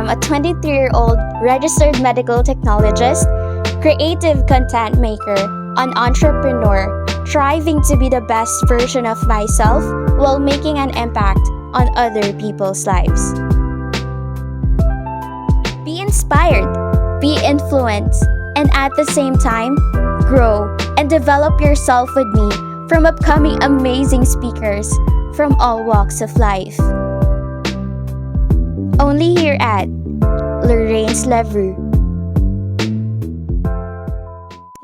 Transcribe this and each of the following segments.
from a 23-year-old registered medical technologist, creative content maker, an entrepreneur, striving to be the best version of myself while making an impact on other people's lives. Be inspired, be influenced, and at the same time, grow and develop yourself with me from upcoming amazing speakers from all walks of life. Only here at 𝘯𝘯𝑟aineslavue.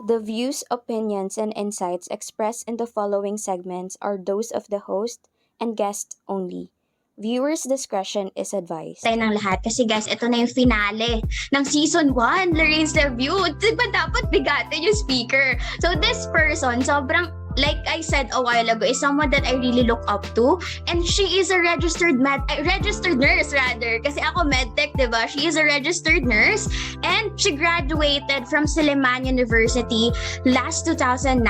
The views, opinions, and insights expressed in the following segments are those of the host and guest only. Viewers' discretion is advised. Tayo ng lahat kasi guys, ito na yung finale ng season 1, Lorraine's Review. Diba dapat bigatin yung speaker? So this person, sobrang, like I said a while ago, is someone that I really look up to. And she is a registered nurse rather. Kasi ako medtech, diba? She is a registered nurse. And she graduated from Silliman University last 2009.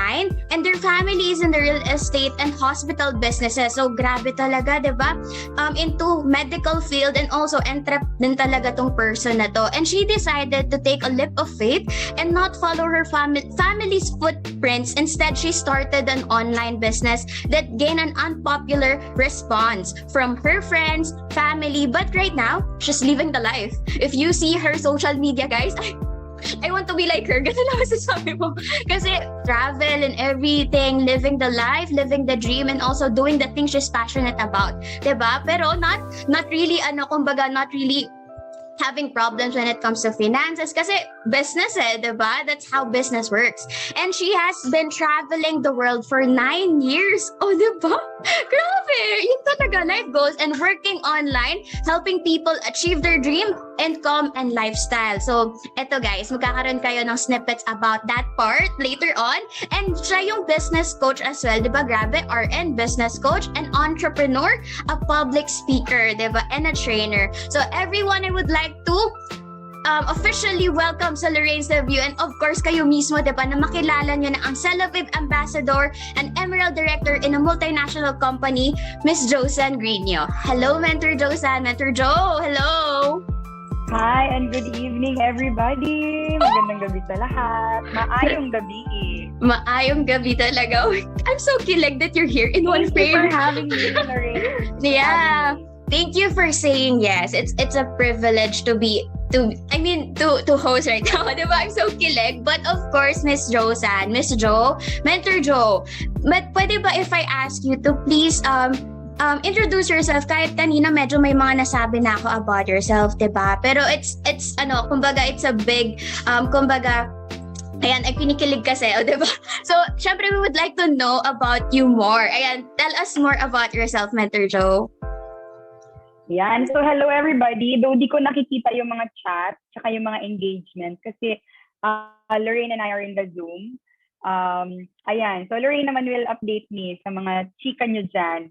And their family is in the real estate and hospital businesses. So grabe talaga, diba? Into medical field and also entrep din talaga tong person na to. And she decided to take a leap of faith and not follow her family's footprints. Instead, she started an online business that gained an unpopular response from her friends, family, but right now, she's living the life. If you see her social media, guys, I want to be like her. Ganun lang masasabi mo. Kasi travel and everything, living the life, living the dream, and also doing the things she's passionate about. Diba? Pero not really, not really having problems when it comes to finances kasi business diba? That's how business works. And she has been traveling the world for 9 years. Oh, diba? Grabe! Yun talaga life goals and working online, helping people achieve their dream, income, and lifestyle. So, eto guys, magkakaroon kayo ng snippets about that part later on. And siya yung business coach as well, diba? Grabe, RN, business coach, an entrepreneur, a public speaker, diba? And a trainer. So, everyone, I would like to officially welcome sa Lorraine's Review and of course kayo mismo, diba, na makilala nyo na ang Celavib Ambassador and Emerald Director in a multinational company, Miss Josanne Griño. Hello, Mentor Josanne. Mentor Joe, hello! Hi and good evening everybody! Magandang gabi sa lahat. Maayong gabi. Maayong gabi talaga. I'm so kilig that you're here in one frame. Thank you for having me, Lorraine. Yeah. Thank you for saying yes. It's a privilege to host right now. Diba? I'm so kilig. But of course, Miss Josanne, Miss Joe, Mentor Joe, but pwede ba if I ask you to please introduce yourself? Kahit kanina medyo may mga nasabi na ako about yourself, diba? Pero it's kumbaga it's a big kumbaga ayan, ay kinikilig kasi, diba? So, syempre we would like to know about you more. Ayan, tell us more about yourself, Mentor Joe. Yan. So, hello everybody. Though di ko nakikita yung mga chat tsaka yung mga engagement kasi Lorraine and I are in the Zoom. Ayan. So, Lorraine naman will update me sa mga chika nyo dyan.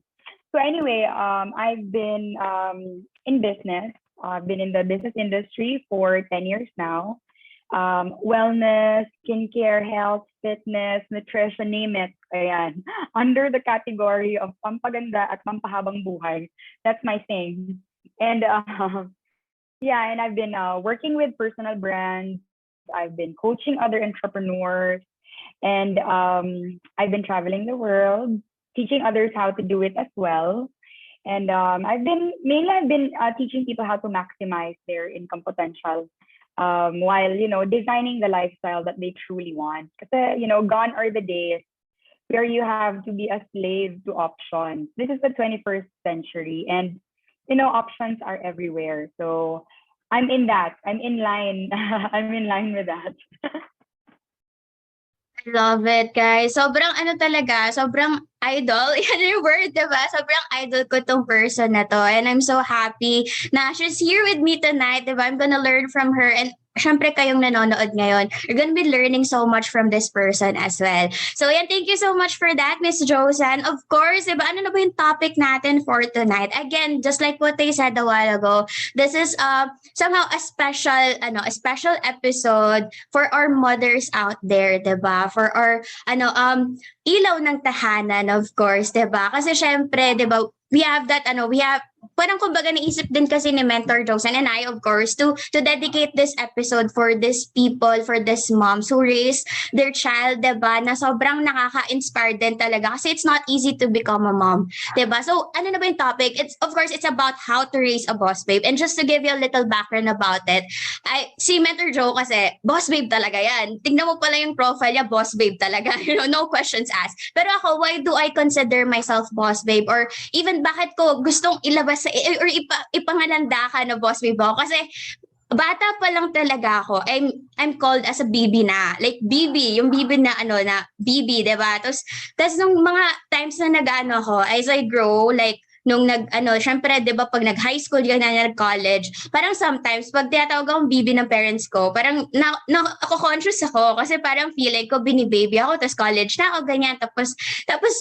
So, anyway, I've been in business. I've been in the business industry for 10 years now. Wellness, skincare, health, fitness, nutrition, name it. Ayan. Under the category of pampaganda at pampahabang buhay. That's my thing. And yeah, and I've been working with personal brands. I've been coaching other entrepreneurs. And I've been traveling the world, teaching others how to do it as well. And I've been teaching people how to maximize their income potential. While, designing the lifestyle that they truly want. Kasi, gone are the days where you have to be a slave to options. This is the 21st century and, options are everywhere. So I'm in that. I'm in line. I'm in line with that. Love it, guys. Sobrang sobrang idol. Yan yung word, diba? Sobrang idol ko tong person na to. And I'm so happy na she's here with me tonight, diba? I'm gonna learn from her and syempre kayong nanonood ngayon, you're gonna be learning so much from this person as well. So yan, thank you so much for that, Miss Josanne. Of course, diba, ano na ba yung topic natin for tonight? Again, just like what they said a while ago, this is somehow a special episode for our mothers out there, diba? For our ilaw ng tahanan, of course, diba? Kasi syempre, diba, we have that parang kumbaga naisip din kasi ni Mentor Josanne and I, of course, to dedicate this episode for these people, for these moms who raise their child, diba, na sobrang nakaka-inspire din talaga kasi it's not easy to become a mom, diba? So, ano na ba yung topic? It's, of course, it's about how to raise a boss babe. And just to give you a little background about it, si Mentor Joe kasi, boss babe talaga yan. Tingnan mo pala yung profile niya, boss babe talaga. No questions asked. Pero ako, why do I consider myself boss babe? Or even bakit ko gustong ilabas or ipangalanda ka na boss babe ako? Kasi bata pa lang talaga ako. I'm called as a BB na. Like BB, yung BB na na BB, 'di ba? Tapos nung mga times na nag-ano ako, as I grow, like nung syempre 'di ba pag nag-high school ka na nag-college, parang sometimes pag tinatawag akong BB ng parents ko, parang ako conscious ako kasi parang feeling ko bini-baby ako tapos college na ako ganyan tapos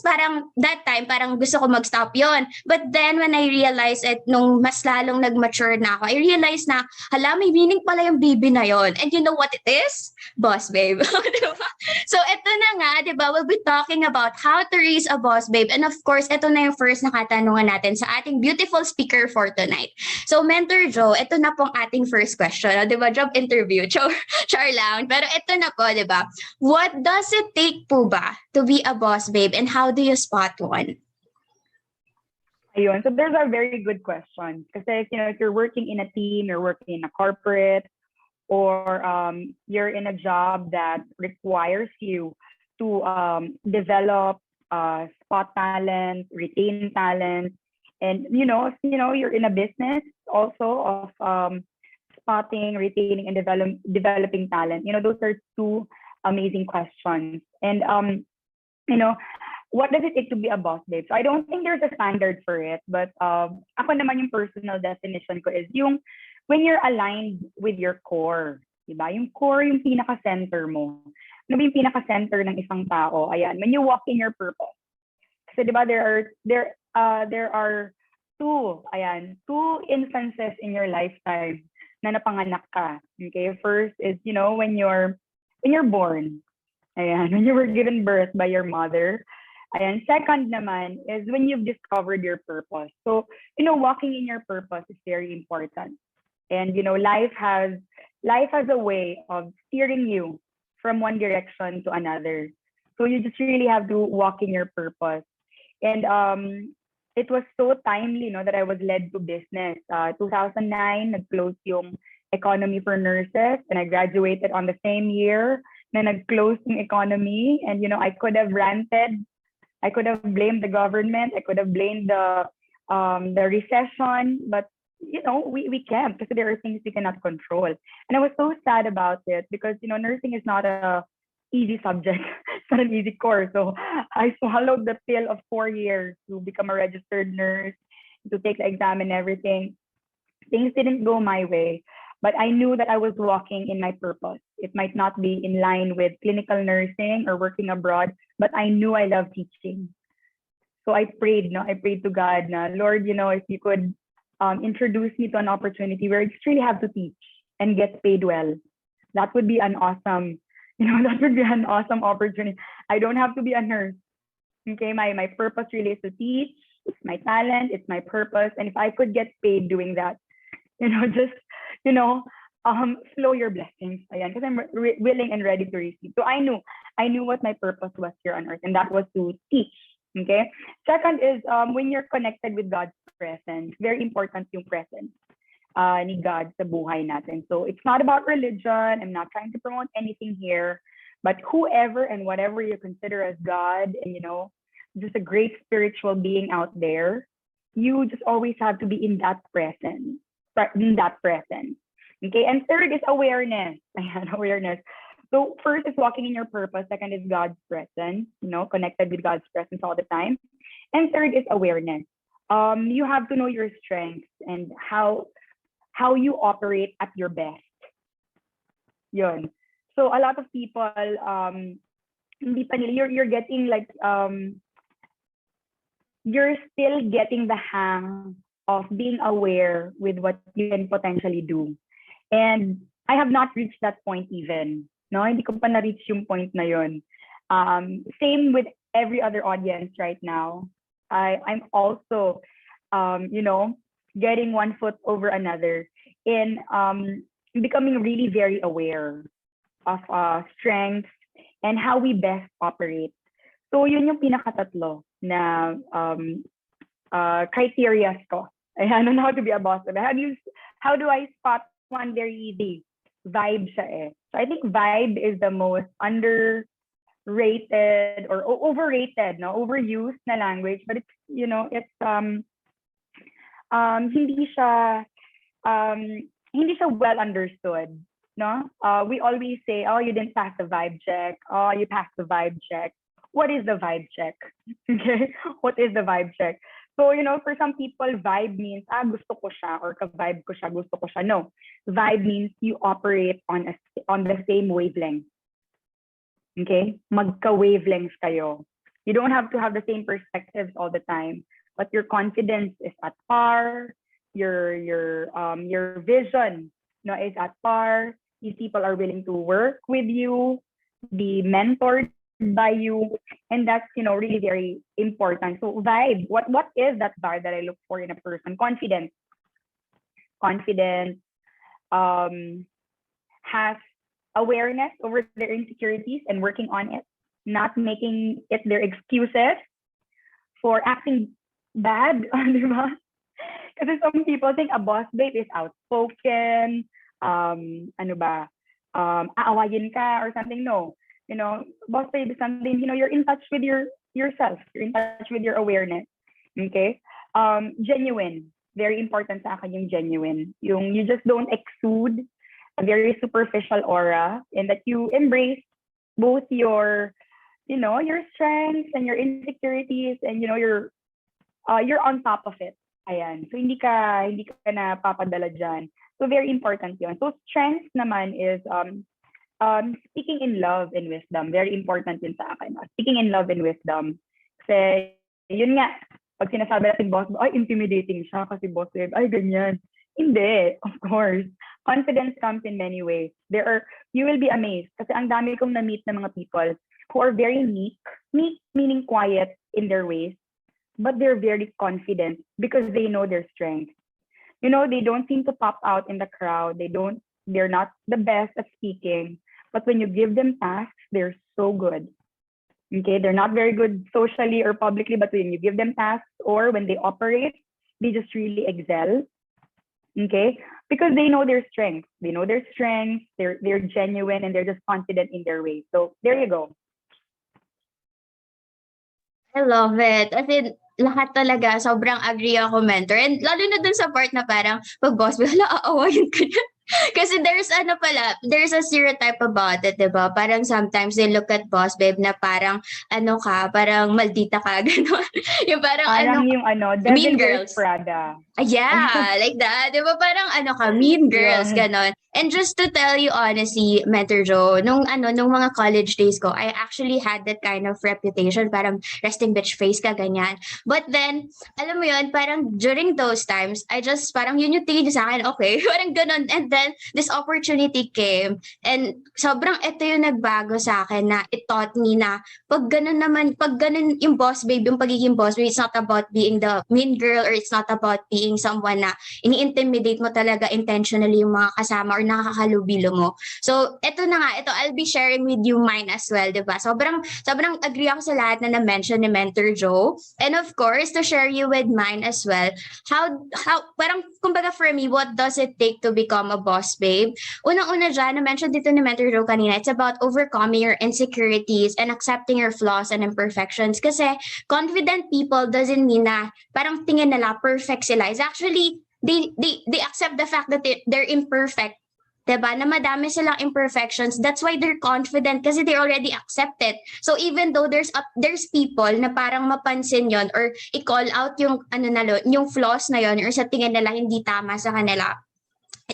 parang that time parang gusto ko mag-stop yon. But then when I realized it nung mas lalong nag-mature na ako, I realized na hala may meaning pala yung BB na yon. And you know what it is? Boss babe. Diba? So ito na nga, 'di ba? We'll be talking about how to raise a boss babe. And of course, ito na yung first na katanungan natin sa ating beautiful speaker for tonight. So, Mentor Joe, ito na pong ating first question. Di ba? Job interview. Char lang. Pero ito na po, di ba? What does it take po ba to be a boss babe and how do you spot one? Ayun. So, there's a very good question. Kasi, if you're working in a team, you're working in a corporate, or you're in a job that requires you to develop, spot talent, retain talent, and you're in a business also of spotting, retaining, and developing talent. Those are two amazing questions. And what does it take to be a boss babe? So I don't think there's a standard for it, but ako naman yung personal definition ko is yung when you're aligned with your core, diba? Yung core yung pinaka-center mo. Ano ba yung pinaka-center ng isang tao? Ayan, when you walk in your purpose. Kasi diba there are two instances in your lifetime na napanganak ka. Okay, first is when you're born. Ayan, when you were given birth by your mother. Ayan, second naman is when you've discovered your purpose. So, walking in your purpose is very important. And life has a way of steering you from one direction to another. So you just really have to walk in your purpose. And it was so timely, that I was led to business. 2009, nag-close yung economy for nurses, and I graduated on the same year na nag-close yung economy. And I could have ranted, I could have blamed the government, I could have blamed the recession, but we can't because there are things we cannot control. And I was so sad about it because nursing is not a easy subject. It's not an easy course. So I swallowed the pill of 4 years to become a registered nurse, to take the exam and everything. Things didn't go my way, but I knew that I was walking in my purpose. It might not be in line with clinical nursing or working abroad, but I knew I love teaching. So I prayed, I prayed to God, Lord, if you could introduce me to an opportunity where I just really have to teach and get paid well. That would be an awesome opportunity. I don't have to be a nurse. Okay, my purpose really is to teach. It's my talent, it's my purpose. And if I could get paid doing that, just, flow your blessings. Ayan, because I'm willing and ready to receive. So I knew what my purpose was here on earth, and that was to teach. Okay. Second is when you're connected with God's presence, very important yung presence ni God sa buhay natin. So it's not about religion. I'm not trying to promote anything here, but whoever and whatever you consider as God and just a great spiritual being out there, you just always have to be in that presence. Okay. And third is awareness. Awareness. So first is walking in your purpose. Second is God's presence, connected with God's presence all the time. And third is awareness. You have to know your strengths and how you operate at your best. Yun. So a lot of people, hindi pa nila, you're getting like, you're still getting the hang of being aware with what you can potentially do. And I have not reached that point even. No, hindi ko pa na-reach yung point na yun. Same with every other audience right now. I'm also, getting one foot over another in becoming really very aware of strengths and how we best operate. So yun yung pinakatatlo na criteria ko. Ayan, on how to be a boss. How do I spot one? Very easy. Vibe siya eh. So I think vibe is the most underrated or overrated, no, overused na language, but it's, you know, it's hindi siya well understood, no. We always say, oh, you didn't pass the vibe check, oh, you passed the vibe check. What is the vibe check? Okay, what is the vibe check? So, you know, for some people, vibe means, gusto ko siya, or ka-vibe ko siya, gusto ko siya. No, vibe means you operate on the same wavelength. Okay? Magka-wavelengths kayo. You don't have to have the same perspectives all the time, but your confidence is at par, your vision, no, is at par. These people are willing to work with you, be mentored by you, and that's, you know, really very important. So vibe, what is that vibe that I look for in a person? Confidence has awareness over their insecurities and working on it, not making it their excuses for acting bad. Di ba? Kasi some people think a boss babe is outspoken, aawayin ka or something. No, you know, boss babe is something, you know, you're in touch with yourself, you're in touch with your awareness. Okay? Genuine. Very important sa akin yung genuine. Yung you just don't exude a very superficial aura, and that you embrace both your, you know, your strengths and your insecurities, and, you know, you're on top of it. Ayan. So hindi ka na papadala dyan. So very important yun. So strengths naman is speaking in love and wisdom. Very important yun sa akin. Speaking in love and wisdom. Kasi yun nga, pag sinasabi natin boss, ay intimidating siya kasi boss babe, ay ganyan. Hindi, of course. Confidence comes in many ways. You will be amazed kasi ang dami kong na-meet na mga people who are very meek meaning quiet in their ways, but they're very confident because they know their strengths. You know, they don't seem to pop out in the crowd. They're not the best at speaking, but when you give them tasks, they're so good. Okay, they're not very good socially or publicly, but when you give them tasks or when they operate, they just really excel. Okay, because they know their strengths. They're genuine, and they're just confident in their way. So there you go. I love it. As in, lahat talaga, sobrang agree ako, mentor. And lalo na dun sa part na parang, pag boss, wala, aawayin ka na. Kasi there's a stereotype about it, diba? Parang sometimes they look at boss babe na parang, parang maldita ka, gano'n. Yung parang Mean Girls Prada. Yeah, like that. Diba parang mean girls, ganon. And just to tell you honestly, Mentor Joe, nung mga college days ko, I actually had that kind of reputation, parang resting bitch face ka, ganyan. But then, alam mo yun, parang during those times, I just, parang yun yung tingin niya sa akin, okay, parang ganon. And then, this opportunity came, and sobrang ito yung nagbago sa akin na it taught me na, pag ganon yung boss babe, yung pagiging boss babe, it's not about being the mean girl, or it's not about being someone na ini-intimidate mo talaga intentionally yung mga kasama or nakakalubilo mo. So, ito I'll be sharing with you mine as well, diba? Sobrang agree ako sa lahat na na-mention ni Mentor Joe. And of course, to share you with mine as well, how parang, kumbaga for me, what does it take to become a boss babe? Unang-una dyan, na-mention dito ni Mentor Joe kanina, it's about overcoming your insecurities and accepting your flaws and imperfections. Kasi confident people doesn't mean na parang tingin nila perfect sila. It's actually, they accept the fact that they're imperfect. Diba? Na madami silang imperfections. That's why they're confident kasi they already accept it. So even though there's people na parang mapansin yon or i-call out yung yung flaws na yon or sa tingin nila hindi tama sa kanila,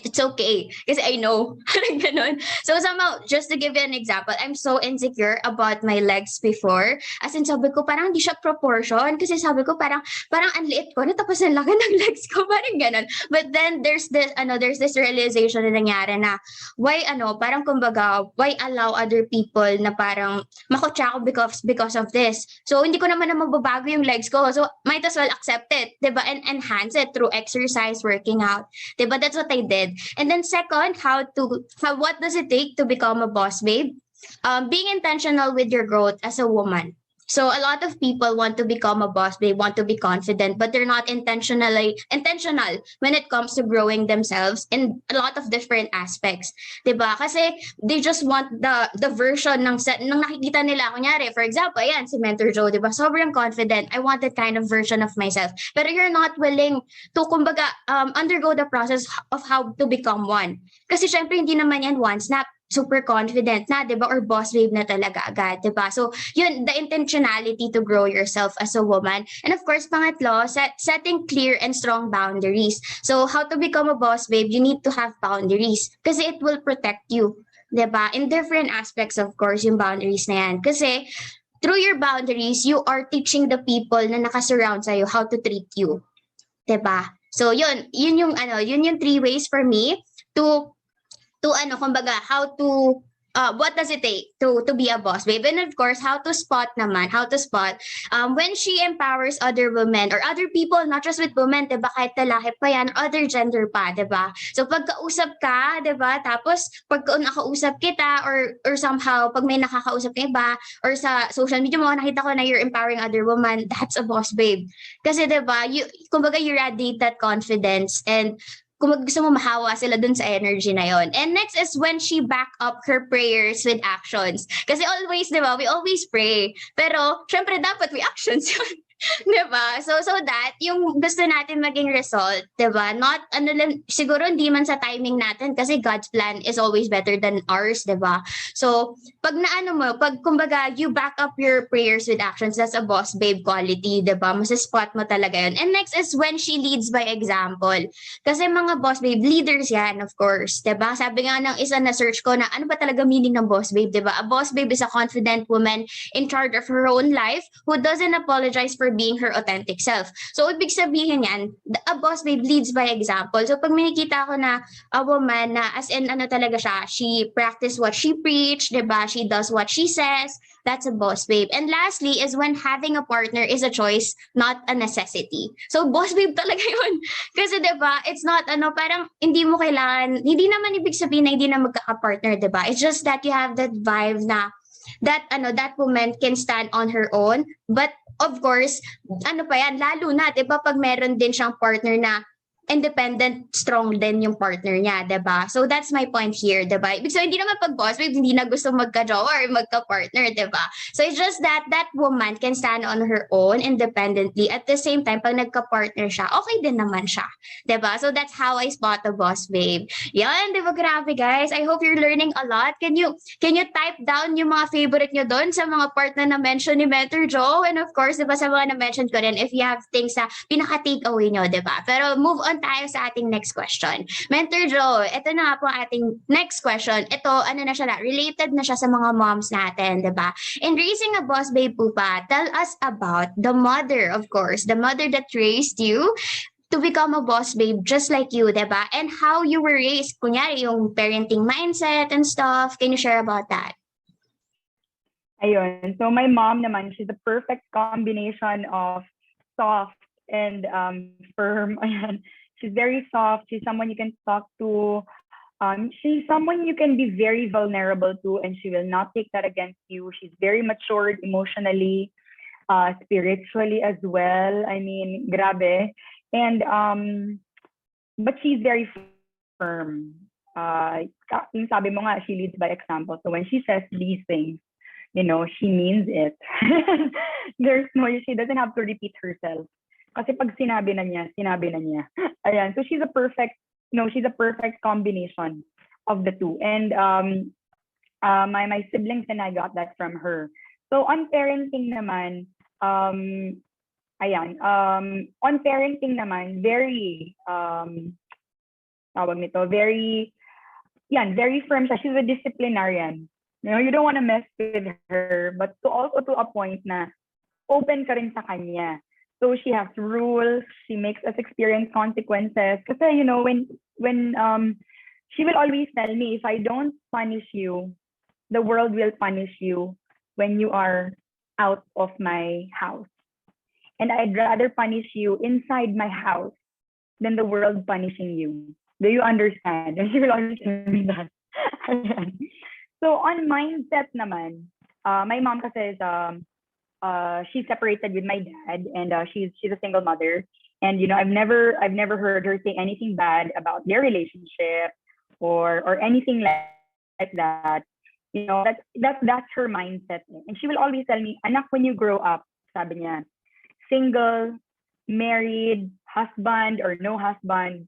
it's okay. Kasi I know. Ganon. So somehow, just to give you an example, I'm so insecure about my legs before. As in, sabi ko, parang hindi siya proportion. Kasi sabi ko, parang ang liit ko, tapos ang laki ng legs ko. Parang ganon. But then, there's this realization na nangyari na, why, parang kumbaga, why allow other people na parang makotsa ako because of this. So, hindi ko naman na mababago yung legs ko. So, might as well accept it, diba? And enhance it through exercise, working out. Diba? That's what I did. And then second, what does it take to become a boss babe? Being intentional with your growth as a woman. So a lot of people want to become a boss, they want to be confident, but they're not intentional when it comes to growing themselves in a lot of different aspects. 'Di ba? Kasi they just want the version ng nakikita nila. Kunyari, for example, ayan, si Mentor Joe, 'di ba? Sobrang confident. I want that kind of version of myself. Pero you're not willing to, kumbaga, undergo the process of how to become one. Kasi syempre, hindi naman yan one snap super confident na, 'di ba? Or boss babe na talaga agad, 'di ba? So, yun, the intentionality to grow yourself as a woman. And of course, pangatlo, setting clear and strong boundaries. So, how to become a boss babe, you need to have boundaries kasi it will protect you, 'di ba? In different aspects, of course, yung boundaries na yan. Kasi through your boundaries, you are teaching the people na nakasurround sa'yo how to treat you, 'di ba? So, yun yung three ways for me to kumbaga, how to what does it take to be a boss babe? And of course, how to spot when she empowers other women or other people, not just with women, 'di ba? Kahit lalaki pa yan, other gender pa, 'di ba? So pagkausap ka, 'di ba? Tapos pag nakausap kita or somehow pag may nakakausap ka iba or sa social media mo nakita ko na you're empowering other women, that's a boss babe. Kasi 'di ba, kumbaga you radiate that confidence, and kung gusto mo mahawa sila dun sa energy na yon. And next is when she back up her prayers with actions. Kasi always, di ba, we always pray. Pero, syempre, dapat may actions yun. Diba? So that, yung gusto natin maging result, diba? Not, siguro hindi man sa timing natin kasi God's plan is always better than ours, diba? So, pag kumbaga, you back up your prayers with actions, that's a boss babe quality, diba? Masispot mo talaga yun. And next is when she leads by example. Kasi mga boss babe, leaders yan, of course, diba? Sabi nga ng isa na search ko na ano ba talaga meaning ng boss babe, diba? A boss babe is a confident woman in charge of her own life who doesn't apologize for being her authentic self. So, ibig sabihin yan, a boss babe leads by example. So, pag nakita ko na a woman na as in talaga siya, she practice what she preach, diba? She does what she says, that's a boss babe. And lastly is when having a partner is a choice, not a necessity. So, boss babe talaga yun. Kasi diba, it's not parang hindi mo kailangan, hindi naman ibig sabihin na hindi na magkaka-partner, diba? It's just that you have that vibe na that woman can stand on her own, but of course, lalo na, 'di ba, pag meron din siyang partner na independent, strong din yung partner niya, 'di ba? So that's my point here, 'di ba? Ibig sabihin, hindi naman pag boss babe, hindi na gusto magka-jowa or magka-partner, 'di ba? So it's just that woman can stand on her own independently. At the same time, pag nagka-partner siya, okay din naman siya, 'di ba? So that's how I spot a boss babe. Yan, 'di ba? Grabe, guys. I hope you're learning a lot. Can you type down yung mga favorite nyo doon sa mga part na na-mention ni Mentor Joe? And of course, 'di ba, sa mga na-mention ko rin, if you have things sa pinaka-takeaway nyo, 'di ba? Pero move on tayo sa ating next question. Mentor Joe, ito na nga po ang ating next question. Ito, related na siya sa mga moms natin, di ba? In raising a boss babe po pa, tell us about the mother, of course, the mother that raised you to become a boss babe just like you, di ba? And how you were raised, kunyari yung parenting mindset and stuff. Can you share about that? Ayun. So my mom naman, she's a perfect combination of soft and firm. Ayan. She's very soft. She's someone you can talk to. She's someone you can be very vulnerable to, and she will not take that against you. She's very matured emotionally, spiritually as well. I mean, grabe. And but she's very firm. Yung sabi mo nga, she leads by example. So when she says these things, she means it. She doesn't have to repeat herself. Kasi pag sinabi na niya. Ayan. So she's a perfect combination of the two. And my siblings and I got that from her. So on parenting naman, very tawag nito, very firm siya. She's a disciplinarian. You know, you don't want to mess with her, but also to a point na open ka rin sa kanya. So she has rules. She makes us experience consequences. Kasi, you know, when she will always tell me, if I don't punish you, the world will punish you when you are out of my house. And I'd rather punish you inside my house than the world punishing you. Do you understand? And she will always tell me that. So on mindset naman, my mom kasi is she's separated with my dad, and she's a single mother. And you know, I've never heard her say anything bad about their relationship or anything like that. You know, that's her mindset. And she will always tell me, anak, when you grow up, sabi niya, single, married, husband or no husband,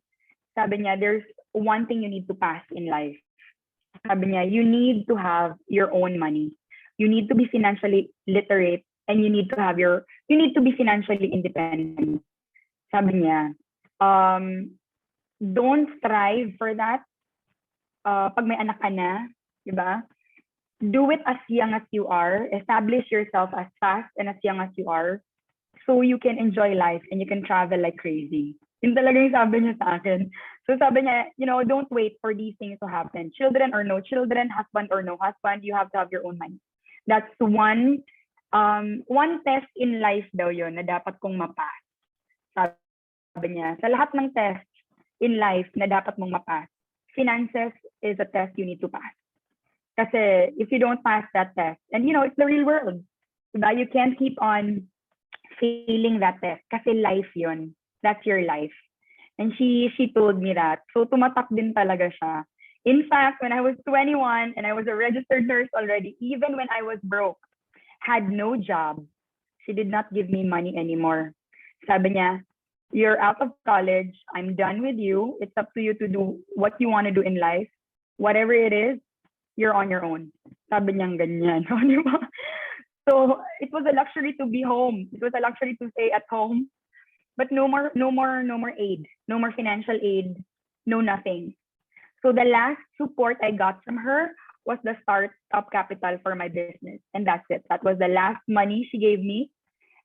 sabi niya, there's one thing you need to pass in life. Sabi niya, you need to have your own money. You need to be financially literate, and you need to be financially independent. Sabi niya, don't strive for that. Pag may anak ka na, di ba? Do it as young as you are. Establish yourself as fast and as young as you are, so you can enjoy life and you can travel like crazy. Yun talaga yung sabi niya sa akin. So sabi niya, you know, don't wait for these things to happen. Children or no children, husband or no husband, you have to have your own money. That's one test in life daw yun na dapat kong mapass. Sabi niya, sa lahat ng test in life na dapat mong mapass, finances is a test you need to pass. Kasi if you don't pass that test, and you know, it's the real world, diba? You can't keep on failing that test kasi life yun. That's your life. And she told me that. So tumatak din talaga siya. In fact, when I was 21 and I was a registered nurse already, even when I was broke, had no job, she did not give me money anymore. Sabi niya, you're out of college. I'm done with you. It's up to you to do what you want to do in life. Whatever it is, you're on your own. Sabi niyang ganyan. So it was a luxury to be home. It was a luxury to stay at home. But no more aid, no more financial aid, no nothing. So the last support I got from her was the startup capital for my business. And that's it. That was the last money she gave me.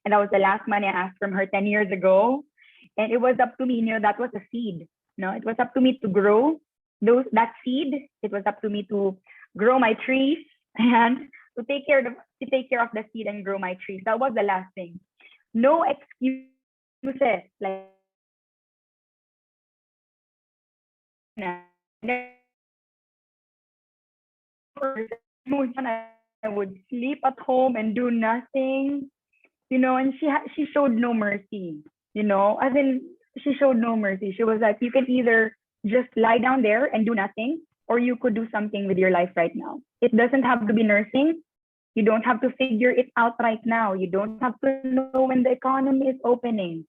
And that was the last money I asked from her 10 years ago. And it was up to me, you know, that was a seed. No, it was up to me to grow that seed. It was up to me to grow my trees and to take care of the seed and grow my trees. That was the last thing. No excuses. Like I would sleep at home and do nothing, you know, and she showed no mercy, you know, as in she showed no mercy. She was like, you can either just lie down there and do nothing, or you could do something with your life right now. It doesn't have to be nursing. You don't have to figure it out right now. You don't have to know when the economy is opening.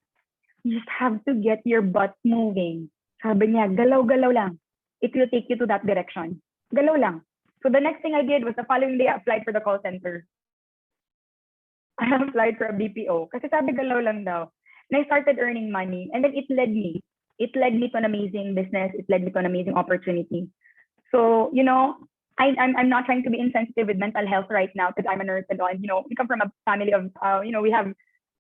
You just have to get your butt moving. Sabi niya, galaw-galaw lang. It will take you to that direction. Galaw lang. So the next thing I did was the following day, I applied for the call center. I applied for a BPO. Kasi sabi galaw lang daw. And I started earning money. And then it led me. It led me to an amazing business. It led me to an amazing opportunity. So, you know, I'm not trying to be insensitive with mental health right now because I'm a nurse and all. And, you know, we come from a family of, you know, we have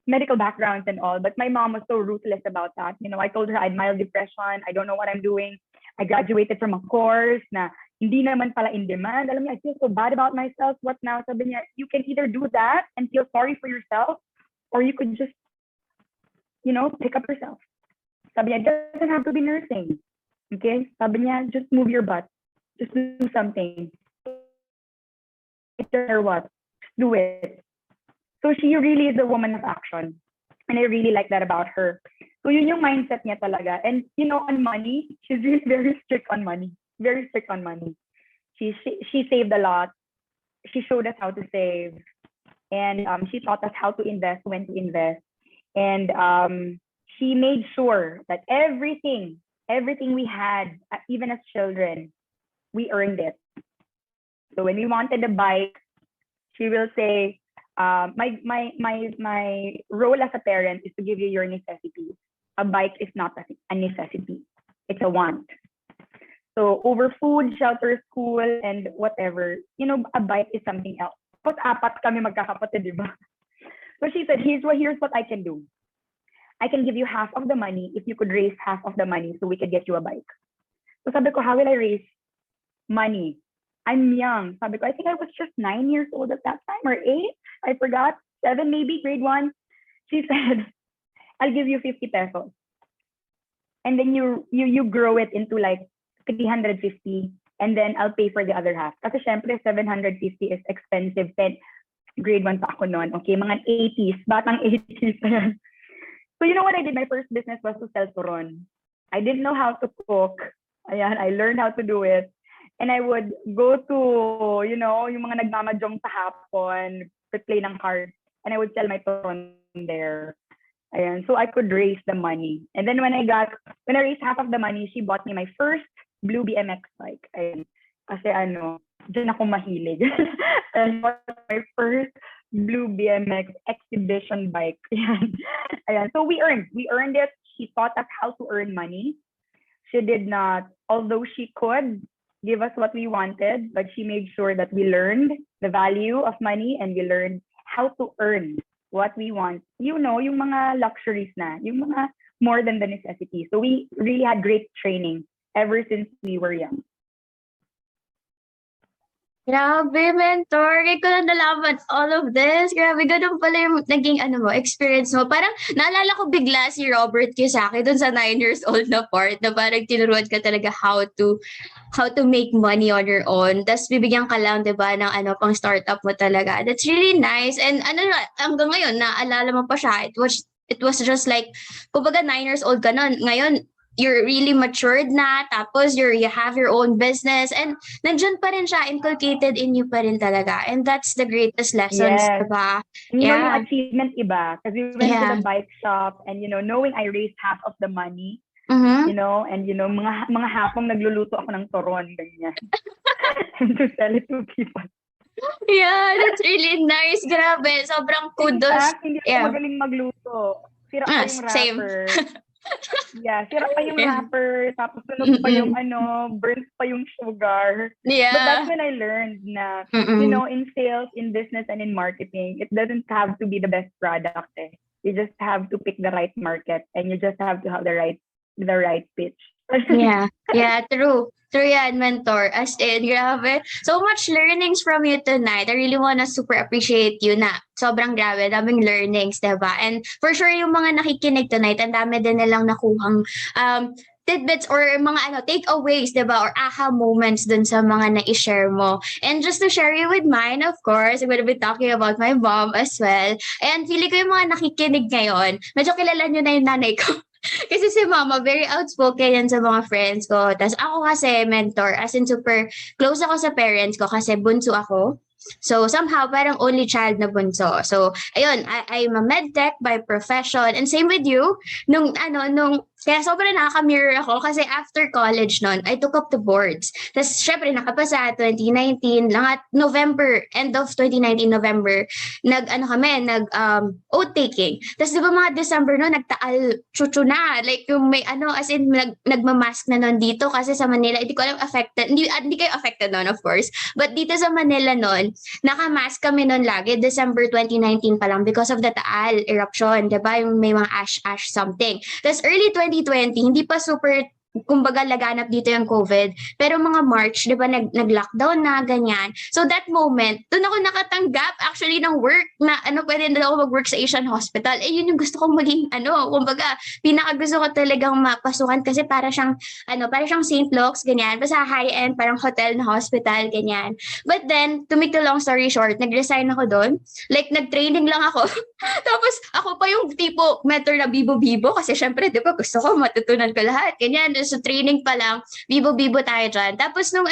medical backgrounds and all. But my mom was so ruthless about that. You know, I told her I had mild depression. I don't know what I'm doing. I graduated from a course na hindi naman pala in demand. Alam niya, I feel so bad about myself. What now? Sabi niya, you can either do that and feel sorry for yourself, or you could just, you know, pick up yourself. Sabi niya, it doesn't have to be nursing. Okay? Sabi niya, just move your butt. Just do something. Or what? Just do it. So she really is a woman of action. And I really like that about her. So yun yung mindset niya talaga. And you know, on money, she's really very strict on money. Very strict on money. She saved a lot. She showed us how to save. And she taught us how to invest, when to invest. And she made sure that everything we had, even as children, we earned it. So when we wanted a bike, she will say, my role as a parent is to give you your necessities. A bike is not a necessity. It's a want. So over food, shelter, school, and whatever, a bike is something else. Tapos apat kami magkakapatid, di ba? So she said, here's what I can do. I can give you half of the money if you could raise half of the money so we could get you a bike. So sabi ko, how will I raise money? I'm young. Sabi ko, I think I was just 9 years old at that time, or 8. I forgot. 7 maybe, grade 1. She said, I'll give you 50 pesos. And then you grow it into like 350, and then I'll pay for the other half. Kasi syempre, 750 is expensive. Grade 1 pa ako noon. Okay, mga 80s. Batang 80s na yan. So you know what I did? My first business was to sell turon. I didn't know how to cook. Ayan, I learned how to do it. And I would go to, yung mga nagmamajong sa hapon, to play ng cards, and I would sell my turon there. Ayan, so I could raise the money. And then when I raised half of the money, she bought me my first blue BMX bike. Ayan, kasi dyan ako mahilig. And my first blue BMX exhibition bike. Ayan. So we earned it. She taught us how to earn money. She did not, although she could give us what we wanted, but she made sure that we learned the value of money and we learned how to earn what we want. Yung mga luxuries na, yung mga more than the necessities. So we really had great training ever since we were young. Grabe, mentor. Kaya ko na nalaman all of this. Grabe, ganun pala yung naging experience mo. Parang naalala ko bigla si Robert Kiyosaki dun sa 9 years old na part na parang tinuruan ka talaga how to make money on your own. Tapos bibigyan ka lang, di ba, ng pang startup mo talaga. That's really nice. And hanggang ngayon, naalala mo pa siya. It was just like, kumbaga 9 years old ka nun. Ngayon, you're really matured na, tapos you have your own business, and nandyan pa rin siya, inculcated in you pa rin talaga. And that's the greatest lessons, Yes. diba? Yung achievement iba. Because we went to the bike shop, and knowing I raised half of the money, Mm-hmm. and mga hapong nagluluto ako ng turon, ganyan. And to sell it to people. Yeah, that's really nice. Grabe, sobrang kudos. Hindi ako magaling magluto. Sira pa yung Same. wrapper. Yeah, sira pa yung wrapper, tapos sunog pa yung burnt pa yung sugar. Yeah. But that's when I learned na, in sales, in business, and in marketing, it doesn't have to be the best product. You just have to pick the right market, and you just have to have the right pitch. Yeah, true. True yan, mentor. As in, grabe. So much learnings from you tonight. I really wanna super appreciate you na sobrang grabe, daming learnings, diba? And for sure, yung mga nakikinig tonight, ang dami din nilang nakuhang tidbits or mga takeaways, diba? Or aha moments dun sa mga na-share mo. And just to share you with mine, of course, I'm gonna be talking about my mom as well. And feeling ko yung mga nakikinig ngayon, medyo kilala nyo na yung nanay ko. Kasi si mama, very outspoken yan sa mga friends ko. Tapos ako kasi mentor, as in super close ako sa parents ko kasi bunso ako. So somehow, parang only child na bunso. So, ayun, I'm a medtech by profession. And same with you, kaya sobrang nakaka-mirror ako kasi after college nun, I took up the boards. Tapos syempre nakapasa 2019, lang at November, end of 2019 November, oath taking. Tapos di ba mga December nun, nagtaal chuchu na. Like yung may as in nagmamask na nun dito kasi sa Manila, hindi ko alam affected, hindi kayo affected nun of course. But dito sa Manila nun, nakamask kami nun lagi, December 2019 pa lang because of the Taal eruption, di ba? Yung may mga ash something. Tapos early 2020, hindi pa super, kumbaga laganap dito yung COVID. Pero mga March, di ba, nag-lockdown na, ganyan. So that moment, doon ako nakatanggap actually ng work na pwede na ako mag-work sa Asian Hospital. Eh, yun yung gusto kong maging, kumbaga, pinaka-gusto ko talagang mapasukan kasi para siyang St. Luke's, ganyan. Basta high-end, parang hotel na hospital, ganyan. But then, to make the long story short, nag-resign ako doon. Like, nag-training lang ako. Tapos, ako pa yung tipo mentor na bibo-bibo kasi syempre, di ba, gusto ko matutunan ko lahat, ganyan. So, training pa lang, bibo-bibo tayo dyan. Tapos, nung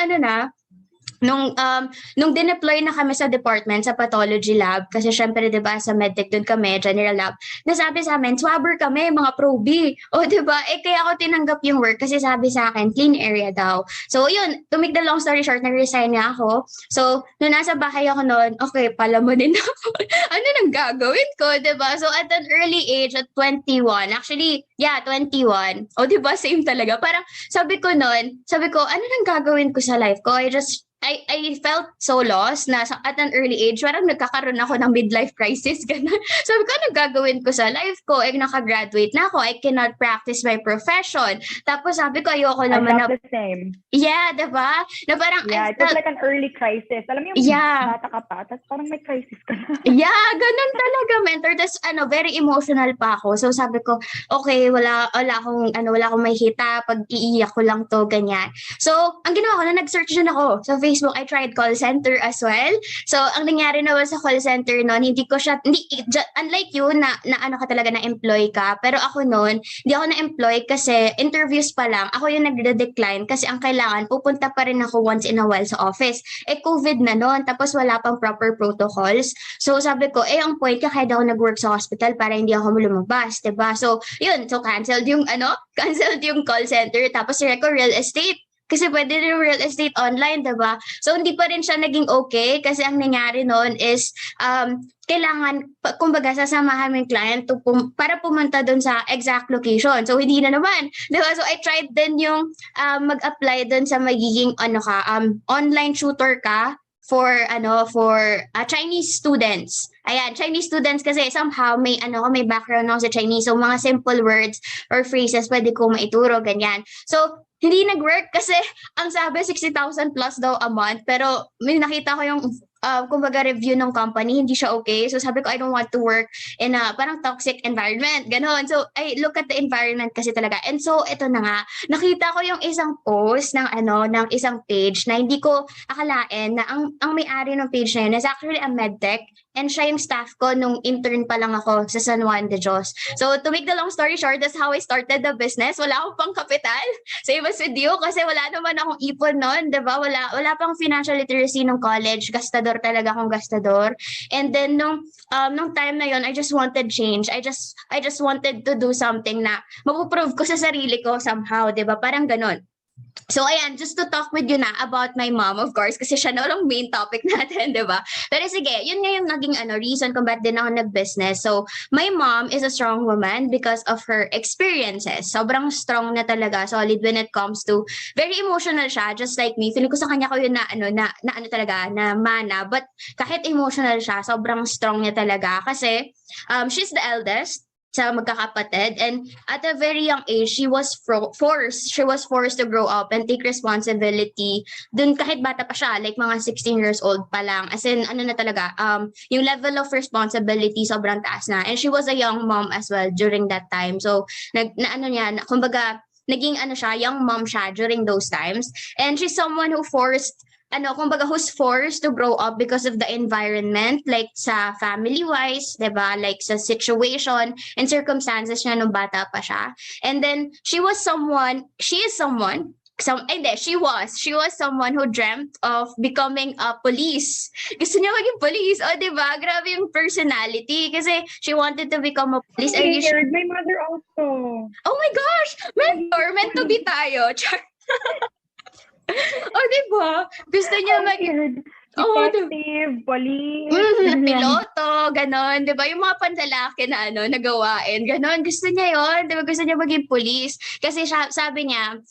nung dineploy na kami sa department, sa pathology lab, kasi syempre, di ba, sa medtech dun kami, general lab, nasabi sa amin, swabber kami, mga proby. O, di ba? Kaya ako tinanggap yung work kasi sabi sa akin, clean area daw. So, yun, to make the long story short, nag-resign na ako. So, nung nasa bahay ako noon, okay, palamunin ako. Ano nang gagawin ko, di ba? So, at an early age, at 21, actually, yeah, 21. O, di ba? Same talaga. Parang, sabi ko, ano nang gagawin ko sa life ko? I felt so lost na at an early age, parang nagkakaroon ako ng midlife crisis, gano'n. Sabi ko, ano gagawin ko sa life ko? Nakagraduate na ako, I cannot practice my profession. Tapos sabi ko, ayoko naman I felt the same. Yeah, diba? Na parang, yeah, it was like an early crisis. Alam mo yung bata ka pa, tapos parang may crisis ka na. Yeah, ganun talaga, mentor. Tapos, very emotional pa ako. So, sabi ko, okay, wala akong mahihita, pag iiyak ko lang to, ganyan. So, ang ginawa ko na, nag-search din ako sa Facebook. I tried call center as well. So, ang nangyari naman sa call center noon, unlike you na ano ka talaga, na employee ka. Pero ako noon, hindi ako na-employ kasi interviews pa lang. Ako yung nagde-decline kasi ang kailangan, pupunta pa rin ako once in a while sa office. COVID na noon, tapos wala pang proper protocols. So, sabi ko, ang point ka, kaya ako nag-work sa hospital para hindi ako lumabas, diba? So, yun. So, canceled yung call center. Tapos, ko real estate. Kasi pwede rin real estate online, diba? So, hindi pa rin siya naging okay kasi ang nangyari noon is kailangan, kumbaga, sasamahan mo yung client para pumunta doon sa exact location. So, hindi na naman. Diba? So, I tried din yung mag-apply doon sa magiging online tutor ka for Chinese students. Ayan, Chinese students kasi somehow may background ako sa Chinese. So, mga simple words or phrases pwede ko maituro, ganyan. So, hindi nag-work kasi ang sabi 60,000 plus daw a month, pero may nakita ko yung kumbaga review ng company, hindi siya okay. So sabi ko, I don't want to work in a parang toxic environment, ganon. So I look at the environment kasi talaga. And so ito na nga, nakita ko yung isang post ng isang page na hindi ko akalain na ang may-ari ng page na yun is actually a medtech. And siya yung staff ko nung intern pa lang ako sa San Juan de Dios. So to make the long story short, that's how I started the business. Wala akong pang kapital. Same as with you kasi wala naman akong ipon noon, 'di ba? Wala pang financial literacy nung college. Gastador talaga akong gastador. And then nung time na yon, I just wanted change. I just wanted to do something na mapuprove ko sa sarili ko somehow, 'di ba? Parang ganon. So, ayan, just to talk with you na about my mom, of course, kasi siya na lang main topic natin, di ba? Pero sige, yun nga yung naging reason kung ba't din ako nag-business. So, my mom is a strong woman because of her experiences. Sobrang strong na talaga, solid when it comes to, very emotional siya, just like me. Feeling ko sa kanya ko yun na mana. But kahit emotional siya, sobrang strong niya talaga. Kasi, she's the eldest sa magkakapatid, and at a very young age she was forced to grow up and take responsibility dun kahit bata pa siya, like mga 16 years old pa lang, as in na talaga, yung level of responsibility sobrang taas na, and she was a young mom as well during that time. So kumbaga naging siya, young mom siya during those times, and she's someone who's forced to grow up because of the environment, like sa family-wise, diba? Like sa situation and circumstances niya nung bata pa siya. And then, she was someone who dreamt of becoming a police. Gusto niya maging police. O, diba? Grabe yung personality. Kasi she wanted to become a police. My mother also. Oh my gosh! Meant to be tayo. Diba? Gusto niya detective, police, piloto, ganon, di ba? Yung mga panlalaki na nagawain, ganon, gusto niya yon, di ba? Gusto niya maging police. Kasi sabi niya,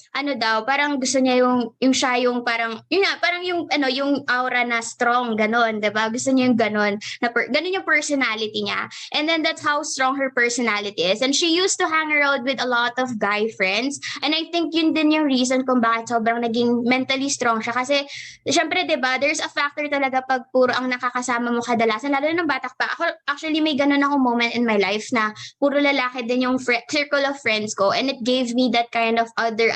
parang gusto niya yung siya yung parang, yung aura na strong, ganon, di ba? Gusto niya yung ganon, ganon yung personality niya. And then that's how strong her personality is. And she used to hang around with a lot of guy friends. And I think yun din yung reason kung bakit sobrang naging mentally strong siya. Kasi, syempre, di ba, there's a factor talaga pag puro ang nakakasama mo kadalasan, lalo na ng bata pa. Ako, actually, may ganun akong moment in my life na puro lalaki din yung circle of friends ko, and it gave me that kind of other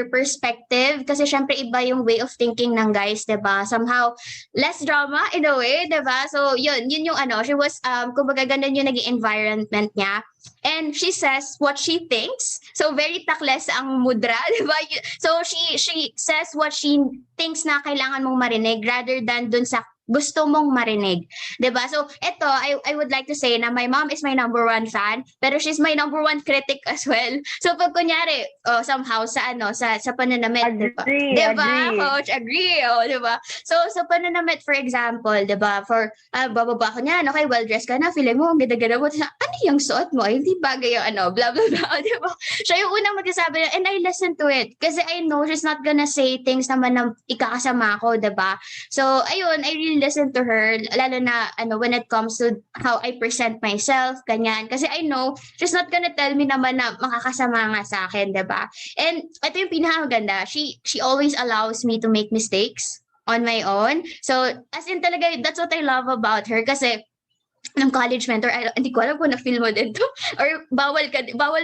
perspective, kasi syempre iba yung way of thinking ng guys, diba? Somehow, less drama in a way, diba? So, yun yung she was, kumbaga ganun yung naging environment niya. And she says what she thinks. So very takles ang mudra, di ba? So she says what she thinks na kailangan mong marinig rather than dun sa gusto mong marinig. 'Di ba? So ito, I would like to say na my mom is my number one fan, pero she's my number one critic as well. So pag kunyari, somehow sa pananamit, 'di ba? Agree, 'Di ba? agree. Coach, agree. 'Di ba? So sa pananamit, for example, 'di ba? For bababa ko niyan, okay, well dressed ka na, feeling mo ang ganda-ganda mo. Ano yung suot mo? Ay, hindi bagay yung blah blah blah, 'di ba? Siya yung unang magsasabi and I listen to it kasi I know she's not gonna say things naman na ikakasama ko, 'di ba? So ayun, I really listen to her, lalo na when it comes to how I present myself, ganyan. Kasi I know she's not gonna tell me naman na makakasama nga sa akin, 'di ba? And ito yung pinakamaganda, she always allows me to make mistakes on my own. So as in talaga, that's what I love about her kasi ng college mentor, hindi ko alam kung na-feel mo din to. Or bawal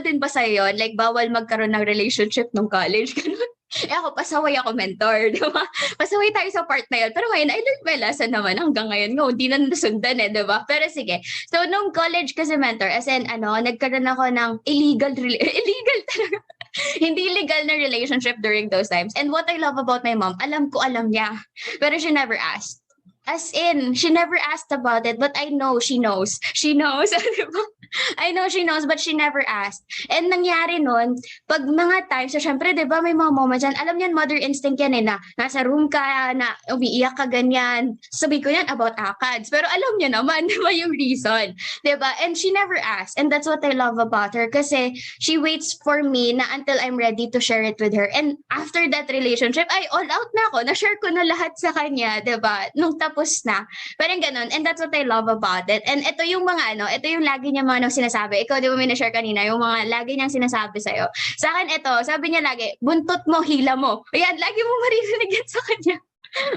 din ba sa'yo yun? Like, bawal magkaroon ng relationship nung college, ganun. Ako, pasaway ako mentor, di ba? Pasaway tayo sa part na yun. Pero ngayon, I learned my lesson naman hanggang ngayon. Hindi na nasundan di ba? Pero sige. So, nung college kasi mentor, as in, nagkaroon ako ng illegal talaga. Hindi legal na relationship during those times. And what I love about my mom, alam niya. Pero she never asked. As in, she never asked about it, but I know she knows. She knows, diba? I know she knows, but she never asked. And nangyari nun, pag mga times, so syempre, di ba, may mga moments yan, alam niyan, mother instinct yan na nasa room ka, na umiiyak ka ganyan. Sabi ko yan about ACADS. Pero alam niya naman, di ba, yung reason. Di ba? And she never asked. And that's what I love about her. Kasi she waits for me na until I'm ready to share it with her. And after that relationship, ay, all out na ako. Na-share ko na lahat sa kanya, di ba? Nung tapos na. Parang ganun. And that's what I love about it. And ito yung mga, ito yung lagi niya mga sinasabi. Ikaw, di ba may na-share kanina, yung mga lagi niyang sinasabi sa'yo. Sa akin, ito, sabi niya lagi, buntot mo, hila mo. Ayan, lagi mo maririnig yan sa kanya.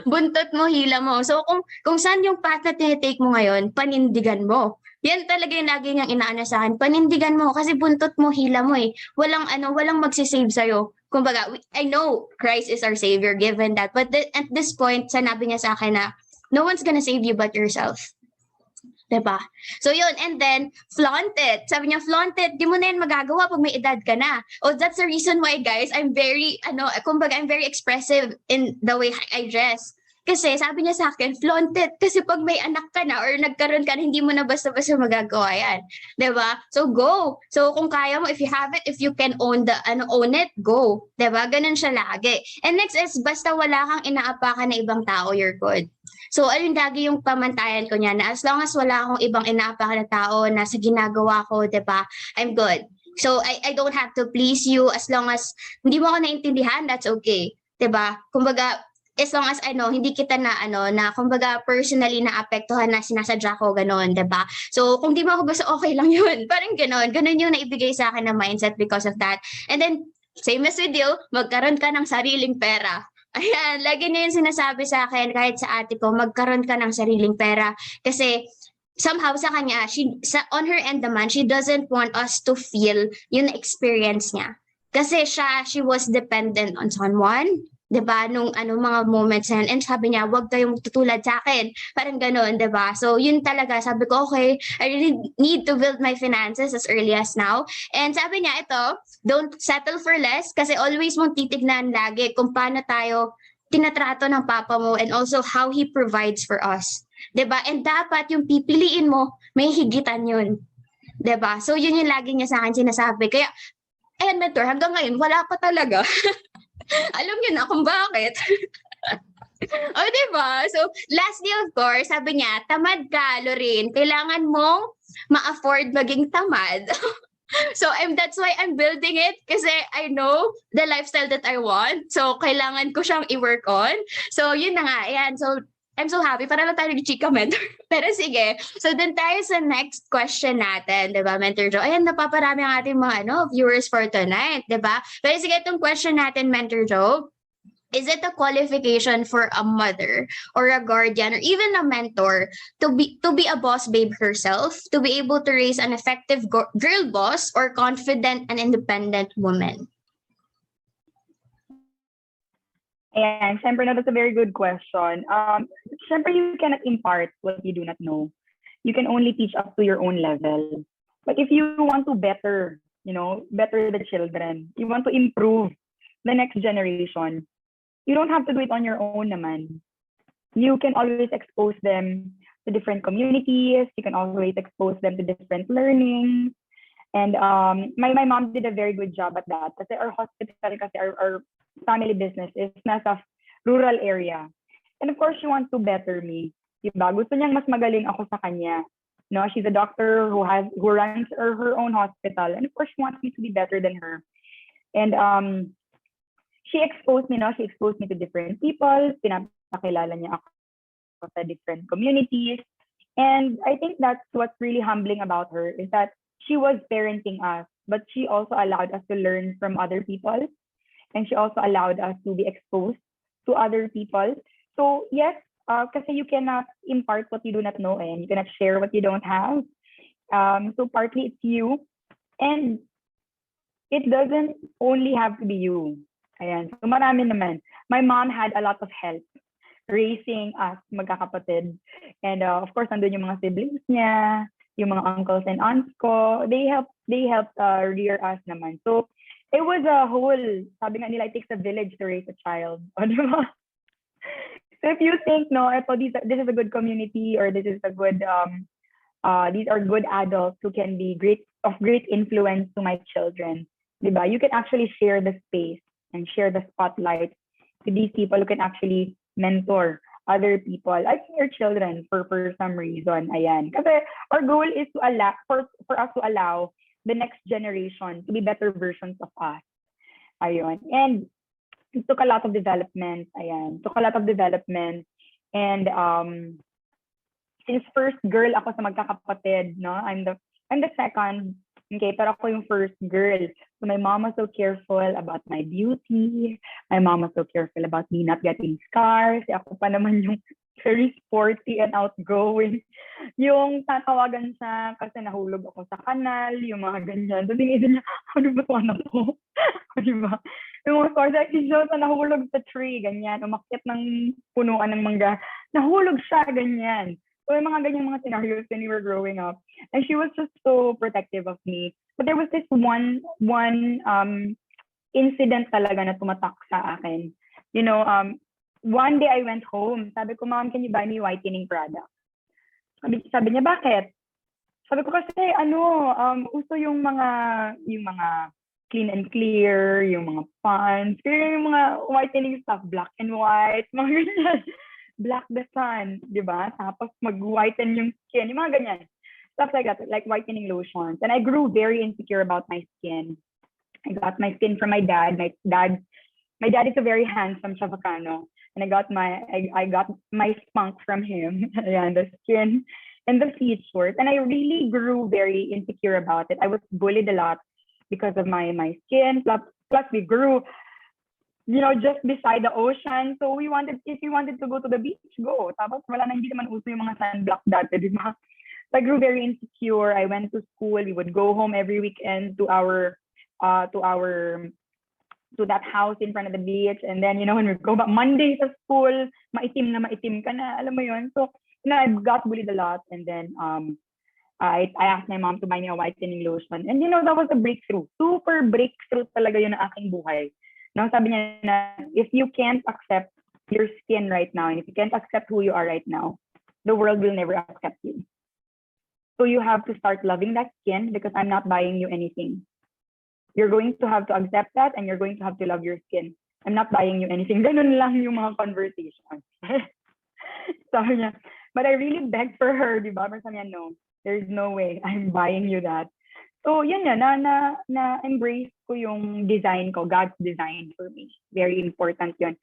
Buntot mo, hila mo. So, kung saan yung path na tinitake mo ngayon, panindigan mo. Yan talaga yung lagi niyang inaano sa akin. Panindigan mo, kasi buntot mo, hila mo eh. Walang magsisave sa'yo. Kumbaga, I know Christ is our Savior, given that. But at this point, sanabi niya sa akin na, no one's gonna save you but yourself. Diba? So yun, and then, flaunt it. Sabi niya, flaunt it. Di mo na yan magagawa pag may edad ka na. Oh, that's the reason why, guys, I'm very, kumbaga, I'm very expressive in the way I dress. Kasi sabi niya sa akin, flaunt it. Kasi pag may anak ka na or nagkaroon ka na, hindi mo na basta-basta magagawa yan. Diba? So go. So kung kaya mo, if you have it, if you can own it, go. Diba? Ganun siya lagi. And next is, basta wala kang inaapakan na ibang tao, you're good. So, ayun lagi yung pamantayan ko niya na as long as wala akong ibang inaapakan na tao na sa ginagawa ko, diba, I'm good. So, I don't have to please you as long as hindi mo ako naintindihan, that's okay. Diba? Kumbaga, as long as hindi kita na kumbaga personally naapektuhan na sinasadya ko, gano'n, diba? So, kung di mo ako gusto, okay lang yun. Parang gano'n. Gano'n yung naibigay sa akin na mindset because of that. And then, same as with you, magkaroon ka ng sariling pera. Ayan, lagi niya yung sinasabi sa akin, kahit sa ate ko, magkaroon ka ng sariling pera. Kasi somehow sa kanya, on her end naman, she doesn't want us to feel yung experience niya. Kasi she was dependent on someone. 'Di ba? Nung mga moments yan. And sabi niya, wag kayong tutulad sa akin. Parang gano'n, 'di ba? So, yun talaga. Sabi ko, okay, I really need to build my finances as early as now. And sabi niya, ito, don't settle for less kasi always mong titignan lagi kung paano tayo tinatrato ng papa mo and also how he provides for us. 'Di ba? And dapat yung pipiliin mo, may higitan yun. 'Di ba? So, yun yung lagi niya sa akin sinasabi. Kaya, ayan, mentor, hanggang ngayon, wala pa talaga. Alam niyo na kung bakit. O, diba? So, lastly, of course, sabi niya, tamad ka, Lorraine. Kailangan mong ma-afford maging tamad. So, that's why I'm building it kasi I know the lifestyle that I want. So, kailangan ko siyang i-work on. So, yun na nga. Ayan. So, I'm so happy. Para lang tayo nag-chika, mentor. Pero sige. So, dun tayo sa next question natin. Diba, Mentor Joe? Ayan, napaparami ang ating mga viewers for tonight. Diba? Pero sige, itong question natin, Mentor Joe. Is it a qualification for a mother or a guardian or even a mentor to be a boss babe herself, to be able to raise an effective girl boss or confident and independent woman? Ayan, syempre, that's a very good question. Syempre, you cannot impart what you do not know. You can only teach up to your own level. But if you want to better, better the children, you want to improve the next generation, you don't have to do it on your own naman. You can always expose them to different communities. You can always expose them to different learning. And my mom did a very good job at that. Kasi our hospital, kasi our family business is nasa rural area. And of course, she wants to better me. Diba? Gusto niyang mas magaling ako sa kanya. No, she's a doctor who runs her own hospital. And of course, she wants me to be better than her. And she exposed me, no? She exposed me to different people. Pinapakilala niya ako sa different communities. And I think that's what's really humbling about her is that she was parenting us, but she also allowed us to learn from other people. And she also allowed us to be exposed to other people. So yes, kasi you cannot impart what you do not know and you cannot share what you don't have. So partly it's you. And it doesn't only have to be you. Ayan. So marami naman. My mom had a lot of help raising us magkakapatid. And of course, nandun yung mga siblings niya, yung mga uncles and aunts ko. They helped rear us naman. So it was a whole, sabi nga nila, it takes a village to raise a child. O, di ba? So if you think, no, this is a good community or this is a good, these are good adults who can be of great influence to my children, diba? You can actually share the space and share the spotlight to these people who can actually mentor other people, like your children for some reason. Ayan. Kasi our goal is to allow, for us to allow the next generation to be better versions of us. Ayun. And it took a lot of development. Ayan. Took a lot of development. And since first girl ako sa magkakapatid, no? I'm the second. Okay, pero ako yung first girl. So my mom was so careful about my beauty. My mom was so careful about me not getting scars. Ako pa naman yung very sporty and outgoing. Yung tatawagan siya kasi nahulog ako sa kanal, yung mga ganyan. So tingin niya, ano ba ito anak ko? Diba? Yung mga scars, like si Josanne nahulog sa tree, ganyan. Umakyat ng punuan ng mangga. Nahulog siya, ganyan. So yung mga ganyang mga scenarios when we were growing up. And she was just so protective of me. But there was this one incident talaga na tumatak sa akin. You know, one day I went home. Sabi ko, Mom, can you buy me whitening product? Sabi niya, bakit? Sabi ko kasi, uso yung mga clean and clear, yung mga pants, kaya yung mga whitening stuff, black and white, mga ganyan. Black the sun, di ba? Tapos mag-whiten yung skin, yung mga ganyan. Stuff like that, like whitening lotions. And I grew very insecure about my skin. I got my skin from my dad. My dad is a very handsome Chavacano. And I got my spunk from him. Ayan, the skin and the features. And I really grew very insecure about it. I was bullied a lot because of my skin. Plus we grew, just beside the ocean. So if we wanted to go to the beach, go. Tapos wala na, hindi naman uso yung mga sunblock dati, di ba? So I grew very insecure. I went to school. We would go home every weekend to that house in front of the beach. And then, when we go back Monday sa school, maitim ka na, alam mo yun. So, I got bullied a lot. And then I asked my mom to buy me a whitening lotion. And that was a breakthrough. Super breakthrough talaga yun ng aking buhay. Now, sabi niya na, if you can't accept your skin right now, and if you can't accept who you are right now, the world will never accept you. So you have to start loving that skin because I'm not buying you anything. You're going to have to accept that and you're going to have to love your skin. I'm not buying you anything. Ganun lang yung mga conversations. Sabi niya, but I really begged for her, di ba? Pero sabi niya, no, there's no way I'm buying you that. So yun na-embrace ko yung design ko, God's design for me. Very important yun.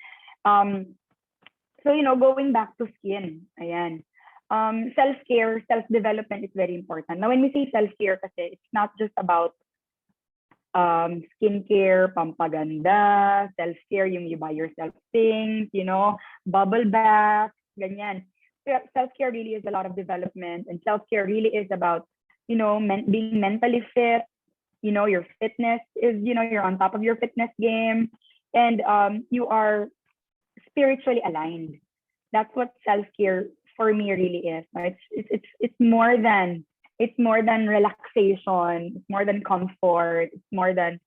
So, going back to skin, ayan. Self-care, self-development is very important. Now, when we say self-care kasi, it's not just about skincare, pampaganda, self-care, yung you buy yourself things, bubble bath, ganyan. Self-care really is a lot of development, and self-care really is about being mentally fit, your fitness is, you're on top of your fitness game, and you are spiritually aligned. That's what self-care for me really is. It's more than it's more than relaxation, it's more than comfort, it's more than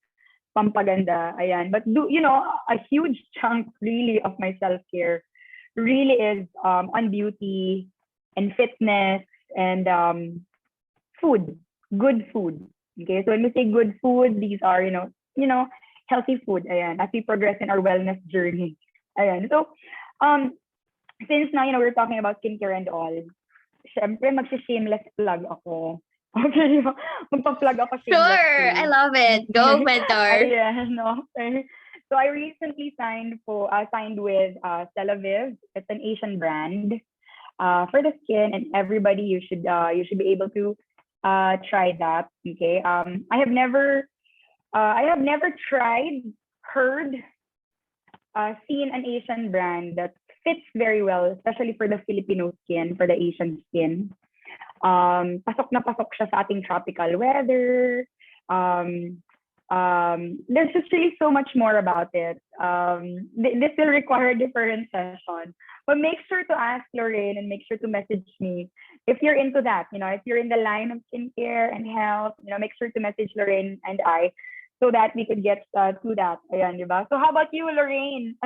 pampaganda. Ayan. But a huge chunk really of my self-care really is on beauty and fitness and food, good food. Okay, so when we say good food, these are healthy food. Ayan, as we progress in our wellness journey. Ayan. So since now we're talking about skincare and all, syempre magsi-shameless plug ako. Okay, magpa-plug ako shameless. Sure, I love it. Go, mentor. Ayan, okay. So I recently signed with 𝘯𝘯. It's an Asian brand for the skin, and everybody you should be able to try that. Okay. I have never seen an Asian brand that fits very well, especially for the Filipino skin, for the Asian skin. Pasok na pasok siya sa ating tropical weather. There's just really so much more about it. This will require a different session. But make sure to ask Lorraine and make sure to message me if you're into that. If you're in the line of skincare and health, make sure to message Lorraine and I so that we could get to that. Ayan, diba? So how about you, Lorraine?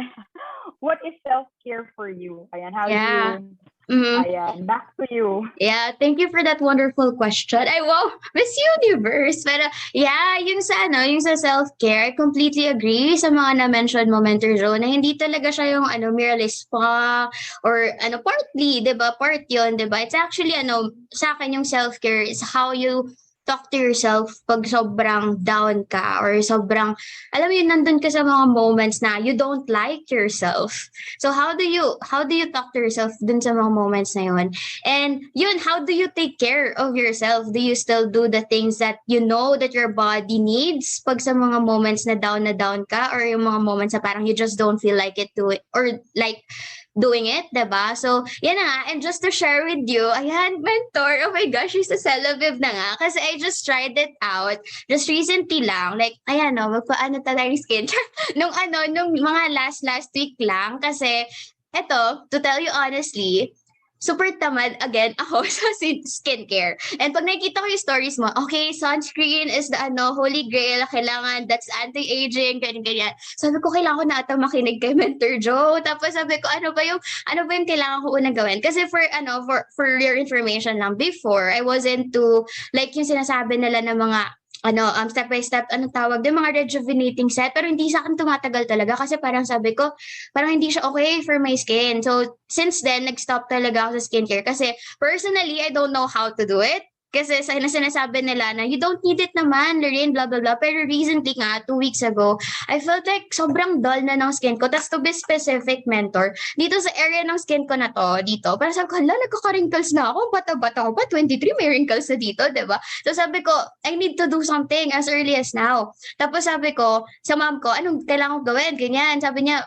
What is self-care for you? Ayan, how do you... Ayan, back to you. Yeah, thank you for that wonderful question. Ay, wow, Miss Universe. Pero yeah, yung sa self-care, I completely agree sa mga na-mention mo, Mentor Jo, na hindi talaga siya yung merely spa or partly, 'di ba? Part 'yon, 'di ba? It's actually sa akin yung self-care is how you talk to yourself pag sobrang down ka or sobrang, alam mo yun, nandun ka sa mga moments na you don't like yourself. So how do you talk to yourself dun sa mga moments na yun? And yun, how do you take care of yourself? Do you still do the things that you know that your body needs pag sa mga moments na down ka, or yung mga moments na parang you just don't feel like it or like doing it, diba? So, yan na nga. And just to share with you, ayan, mentor, oh my gosh, she's a 𝘯𝘯 na nga. Kasi I just tried it out just recently lang. Like, ayan magpaano talaga yung skin. nung mga last week lang. Kasi, eto, to tell you honestly, super tamad again ako sa skincare. And pag nakikita ko yung stories mo, okay, sunscreen is the holy grail, kailangan, that's anti-aging, ganyan. Sabi ko, kailangan ko na ata makinig kay Mentor Jo. Tapos sabi ko, ano ba yung kailangan ko unang gawin? Kasi for your information lang, before, I was into, like yung sinasabi nila ng mga step by step, tawag din, mga rejuvenating set, pero hindi sa akin tumatagal talaga kasi parang sabi ko, parang hindi siya okay for my skin. So, since then, nag-stop talaga ako sa skincare kasi personally, I don't know how to do it. Kasi sinasabi nila na you don't need it naman, Lorraine, blah, blah, blah. Pero recently nga, 2 weeks ago, I felt like sobrang dull na ng skin ko. Tapos to be specific, mentor, dito sa area ng skin ko na to, dito, parang sabi ko, nagkaka-wrinkles na ako. Bata-bata ko pa, 23, may wrinkles na dito, diba? So sabi ko, I need to do something as early as now. Tapos sabi ko, sa mom ko, anong kailangan ko gawin? Ganyan. Sabi niya,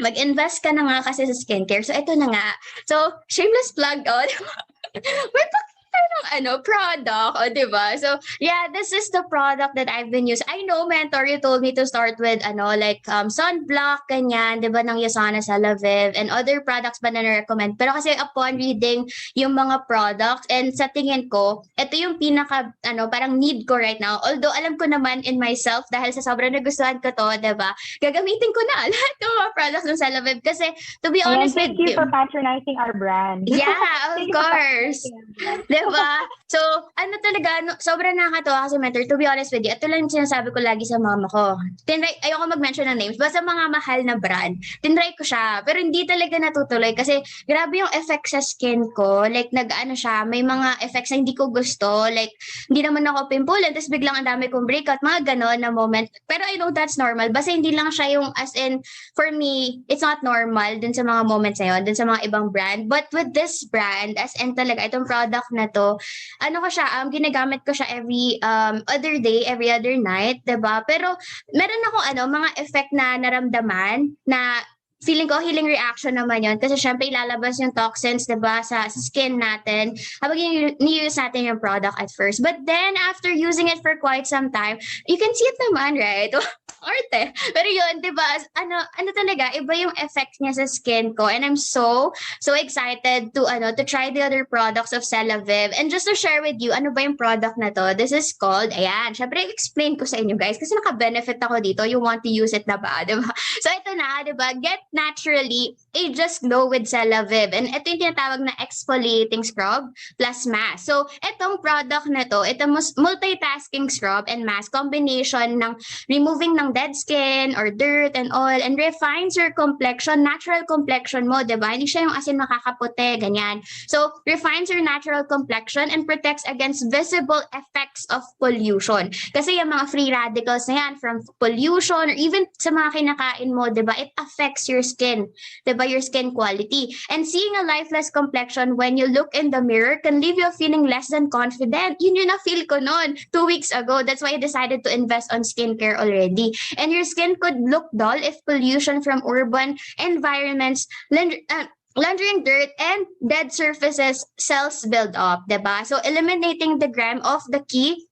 mag-invest ka na nga kasi sa skincare. So, ito na nga. So, shameless plug, may product, diba? So, yeah, this is the product that I've been using. I know, mentor, you told me to start with, sunblock, ganyan, diba, ng Josanne Griño, and other products ba na recommend. Pero kasi upon reading yung mga products, and sa tingin ko, ito yung pinaka, parang need ko right now. Although, alam ko naman in myself, dahil sa sobrang nagustuhan ko to, diba, gagamitin ko na lahat ng mga products ng 𝘯𝘯. Kasi, to be honest with you, thank you for patronizing our brand. Yeah, of course. Diba? So, sobrang nakakatawa kasi, mentor, to be honest with you, ito lang yung sinasabi ko lagi sa mama ko. Ayoko mag-mention ng names, basta mga mahal na brand, tinry ko siya, pero hindi talaga natutuloy kasi grabe yung effect sa skin ko. Like, may mga effects na hindi ko gusto. Like, hindi naman ako pimple, tapos biglang ang dami kong breakout, mga ganon na moment. Pero I know that's normal. Basta hindi lang siya yung, as in, for me, it's not normal dun sa mga moments na yun, dun sa mga ibang brand. But with this brand, as in talaga, itong product na to, ginagamit ko siya every other day, every other night, diba? Pero meron akong mga effect na naramdaman na feeling ko healing reaction naman yun kasi syempre ilalabas yung toxins, diba, sa skin natin habang ni-use natin yung product at first. But then, after using it for quite some time, you can see it naman, right? arte. Pero yun, di ba, ano talaga, iba yung effect niya sa skin ko. And I'm so excited to try the other products of Celaviv. And just to share with you, ano ba yung product na to? This is called, ayan, syempre explain ko sa inyo guys, kasi naka-benefit ako dito. You want to use it na ba? Di ba? So ito na, di ba, get naturally ageless glow with Celaviv. And ito yung tinatawag na exfoliating scrub plus mask. So itong product na to, ito multitasking scrub and mask combination ng removing ng dead skin or dirt and all, and refines your complexion, natural complexion mo, diba? Hindi siya yung asin makakaputi, ganyan. So, refines your natural complexion and protects against visible effects of pollution. Kasi yung mga free radicals na yan from pollution or even sa mga kinakain mo, diba? It affects your skin, diba? Your skin quality. And seeing a lifeless complexion when you look in the mirror can leave you feeling less than confident. Yun yung na-feel ko noon 2 weeks ago. That's why I decided to invest on skincare already. And your skin could look dull if pollution from urban environments, laundering dirt and dead surfaces cells build up, diba? So eliminating the gram of the key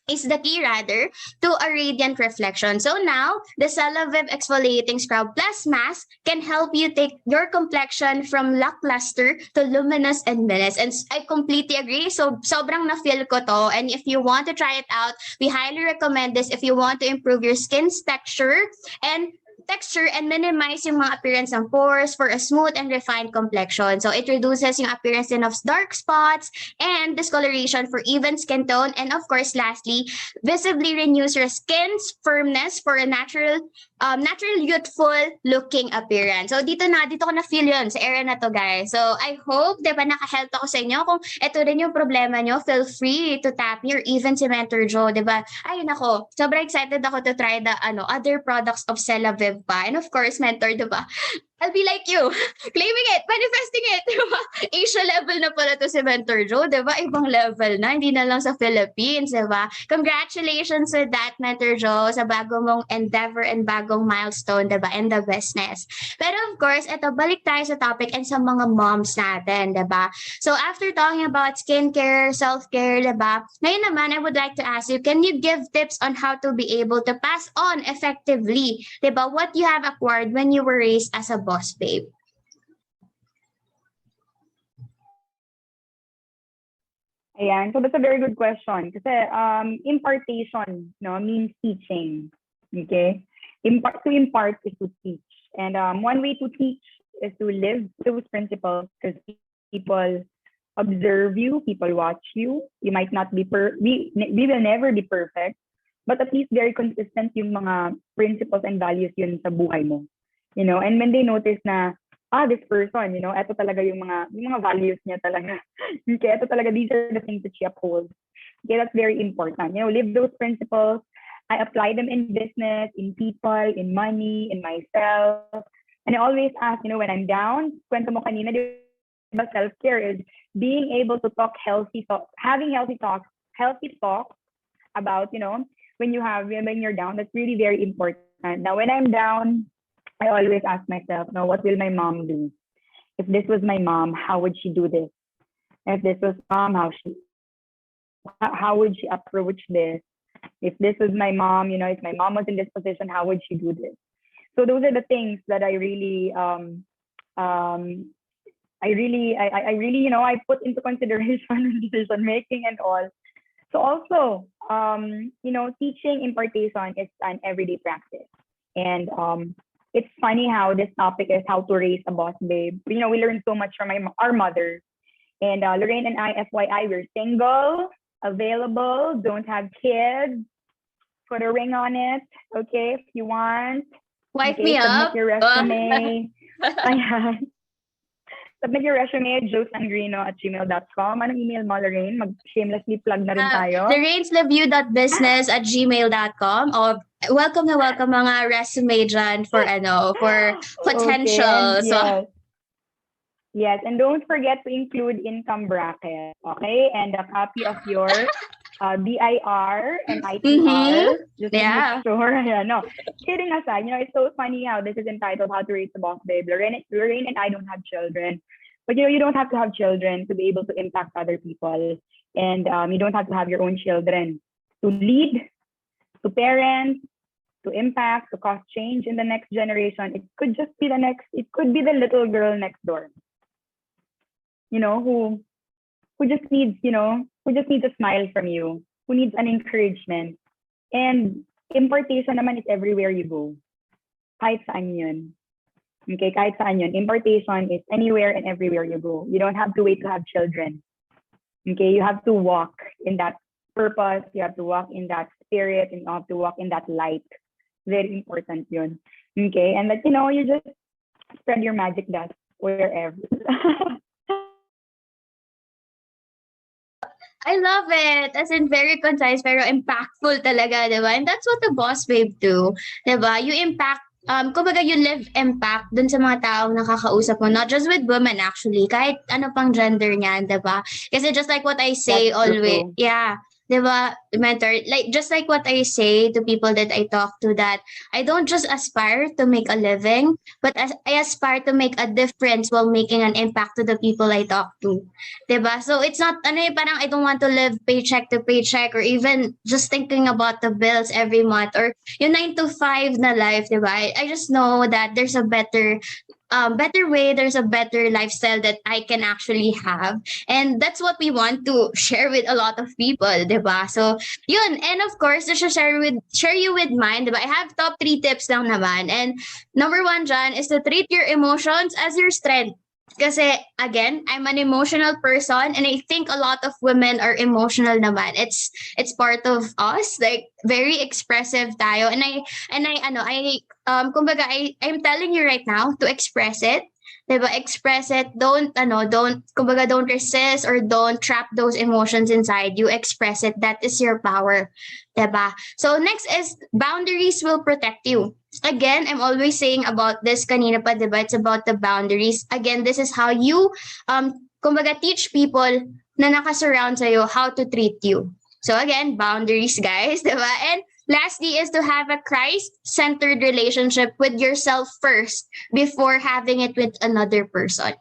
to a radiant reflection. So now, the Celaviv exfoliating scrub plus mask can help you take your complexion from lackluster to luminous and menace. And I completely agree. So sobrang na-feel ko to. And if you want to try it out, we highly recommend this if you want to improve your skin's texture and minimize yung mga appearance ng pores for a smooth and refined complexion. So it reduces yung appearance din of dark spots and discoloration for even skin tone. And of course, lastly, visibly renews your skin's firmness for a natural youthful looking appearance. So dito ko na feel yun sa area na to, guys. So I hope, diba, naka-help ako sa inyo. Kung ito rin yung problema nyo, feel free to tap me or even si Mentor Joe, diba? Ayun ako, sobrang excited ako to try the other products of Celaviv pa. And of course, Mentor, diba? I'll be like you, claiming it, manifesting it, diba? Asia level na pala to si Mentor Joe, diba? Ibang level na, hindi na lang sa Philippines, diba? Congratulations with that, Mentor Joe, sa bago mong endeavor and bagong milestone, diba? In the business. Pero of course, ito, balik tayo sa topic and sa mga moms natin, diba? So after talking about skincare, self-care, diba? Ngayon naman, I would like to ask you, can you give tips on how to be able to pass on effectively, diba? What you have acquired when you were raised as a boss babe? Ayan, so that's a very good question. Kasi impartation, no, means teaching. Okay? To impart is to teach. And one way to teach is to live those principles, because people observe you, people watch you. You might not be we will never be perfect, but at least very consistent yung mga principles and values yun sa buhay mo. You know, and when they notice na, this person, you know, ito talaga yung mga values niya talaga. Okay, ito talaga, these are the things that she upholds. Okay, that's very important. You know, live those principles. I apply them in business, in people, in money, in myself. And I always ask, you know, when I'm down, kwento mo kanina, diba, self-care is being able to talk having healthy talks about, you know, when you're down. That's really very important. Now, when I'm down, I always ask myself, no, what will my mom do? If this was my mom, how would she do this? If this was mom, how would she approach this? If this was my mom, you know, if my mom was in this position, how would she do this? So those are the things that I really, you know, I put into consideration in decision making and all. So also, you know, teaching impartation is an everyday practice. And it's funny how this topic is how to raise a boss babe. You know, we learned so much from our mothers. And Lorraine and I, FYI, we're single, available, don't have kids. Put a ring on it, okay, if you want. Wipe me up. Submit your resume. Submit your resume at josanne@gmail.com. Anong email mo, Lorraine? Mag-shamelessly plug na rin tayo. lorraineslavue.business@gmail.com. O welcome na welcome mga resume dyan for potential. Okay, So yes, and don't forget to include income bracket, okay? And a copy of your BIR and ITR. Just to make sure. Yeah, no, kidding aside, you know, it's so funny how this is entitled How to Raise a Boss Babe. Lorraine and I don't have children. But, you know, you don't have to have children to be able to impact other people. And you don't have to have your own children to lead, to parent, to impact, to cause change in the next generation. It could just be it could be the little girl next door, who just needs, who just needs a smile from you, who needs an encouragement. And importation naman is everywhere you go. Kahit saan yun. Okay, kahit saan yun. Importation is anywhere and everywhere you go. You don't have to wait to have children. Okay, you have to walk in that purpose, you have to walk in that spirit, and you have to walk in that light. Very important yun. Okay, and that, you just spread your magic dust wherever. I love it. As in, very concise, pero impactful talaga, di ba? And that's what the boss babe do, di ba? You impact, kumbaga you live impact dun sa mga taong nakakausap mo, not just with women actually, kahit ano pang gender niyan, di ba? Kasi just like what I say That's always, true. yeah, di ba, mentor, like just like what I say to people that I talk to, that I don't just aspire to make a living, but I aspire to make a difference while making an impact to the people I talk to. 'Di ba? So it's not parang I don't want to live paycheck to paycheck, or even just thinking about the bills every month, or yung 9 to 5 na life, 'di ba? I just know that there's a better way, there's a better lifestyle that I can actually have. And that's what we want to share with a lot of people, 'di ba? So, yun. And of course, to share you with mine, 'di ba? I have top 3 tips lang naman. And number 1 dyan is to treat your emotions as your strength. Kasi, again, I'm an emotional person, and I think a lot of women are emotional naman. It's part of us, like very expressive tayo. And kumbaga, I'm telling you right now to express it. Diba? Express it. Kumbaga, don't resist or don't trap those emotions inside you. Express it. That is your power. Diba? So next is boundaries will protect you. Again, I'm always saying about this kanina pa, diba? It's about the boundaries. Again, this is how you, kumbaga, teach people na nakasurround sa'yo how to treat you. So again, boundaries, guys, diba? And lastly is to have a Christ-centered relationship with yourself first before having it with another person.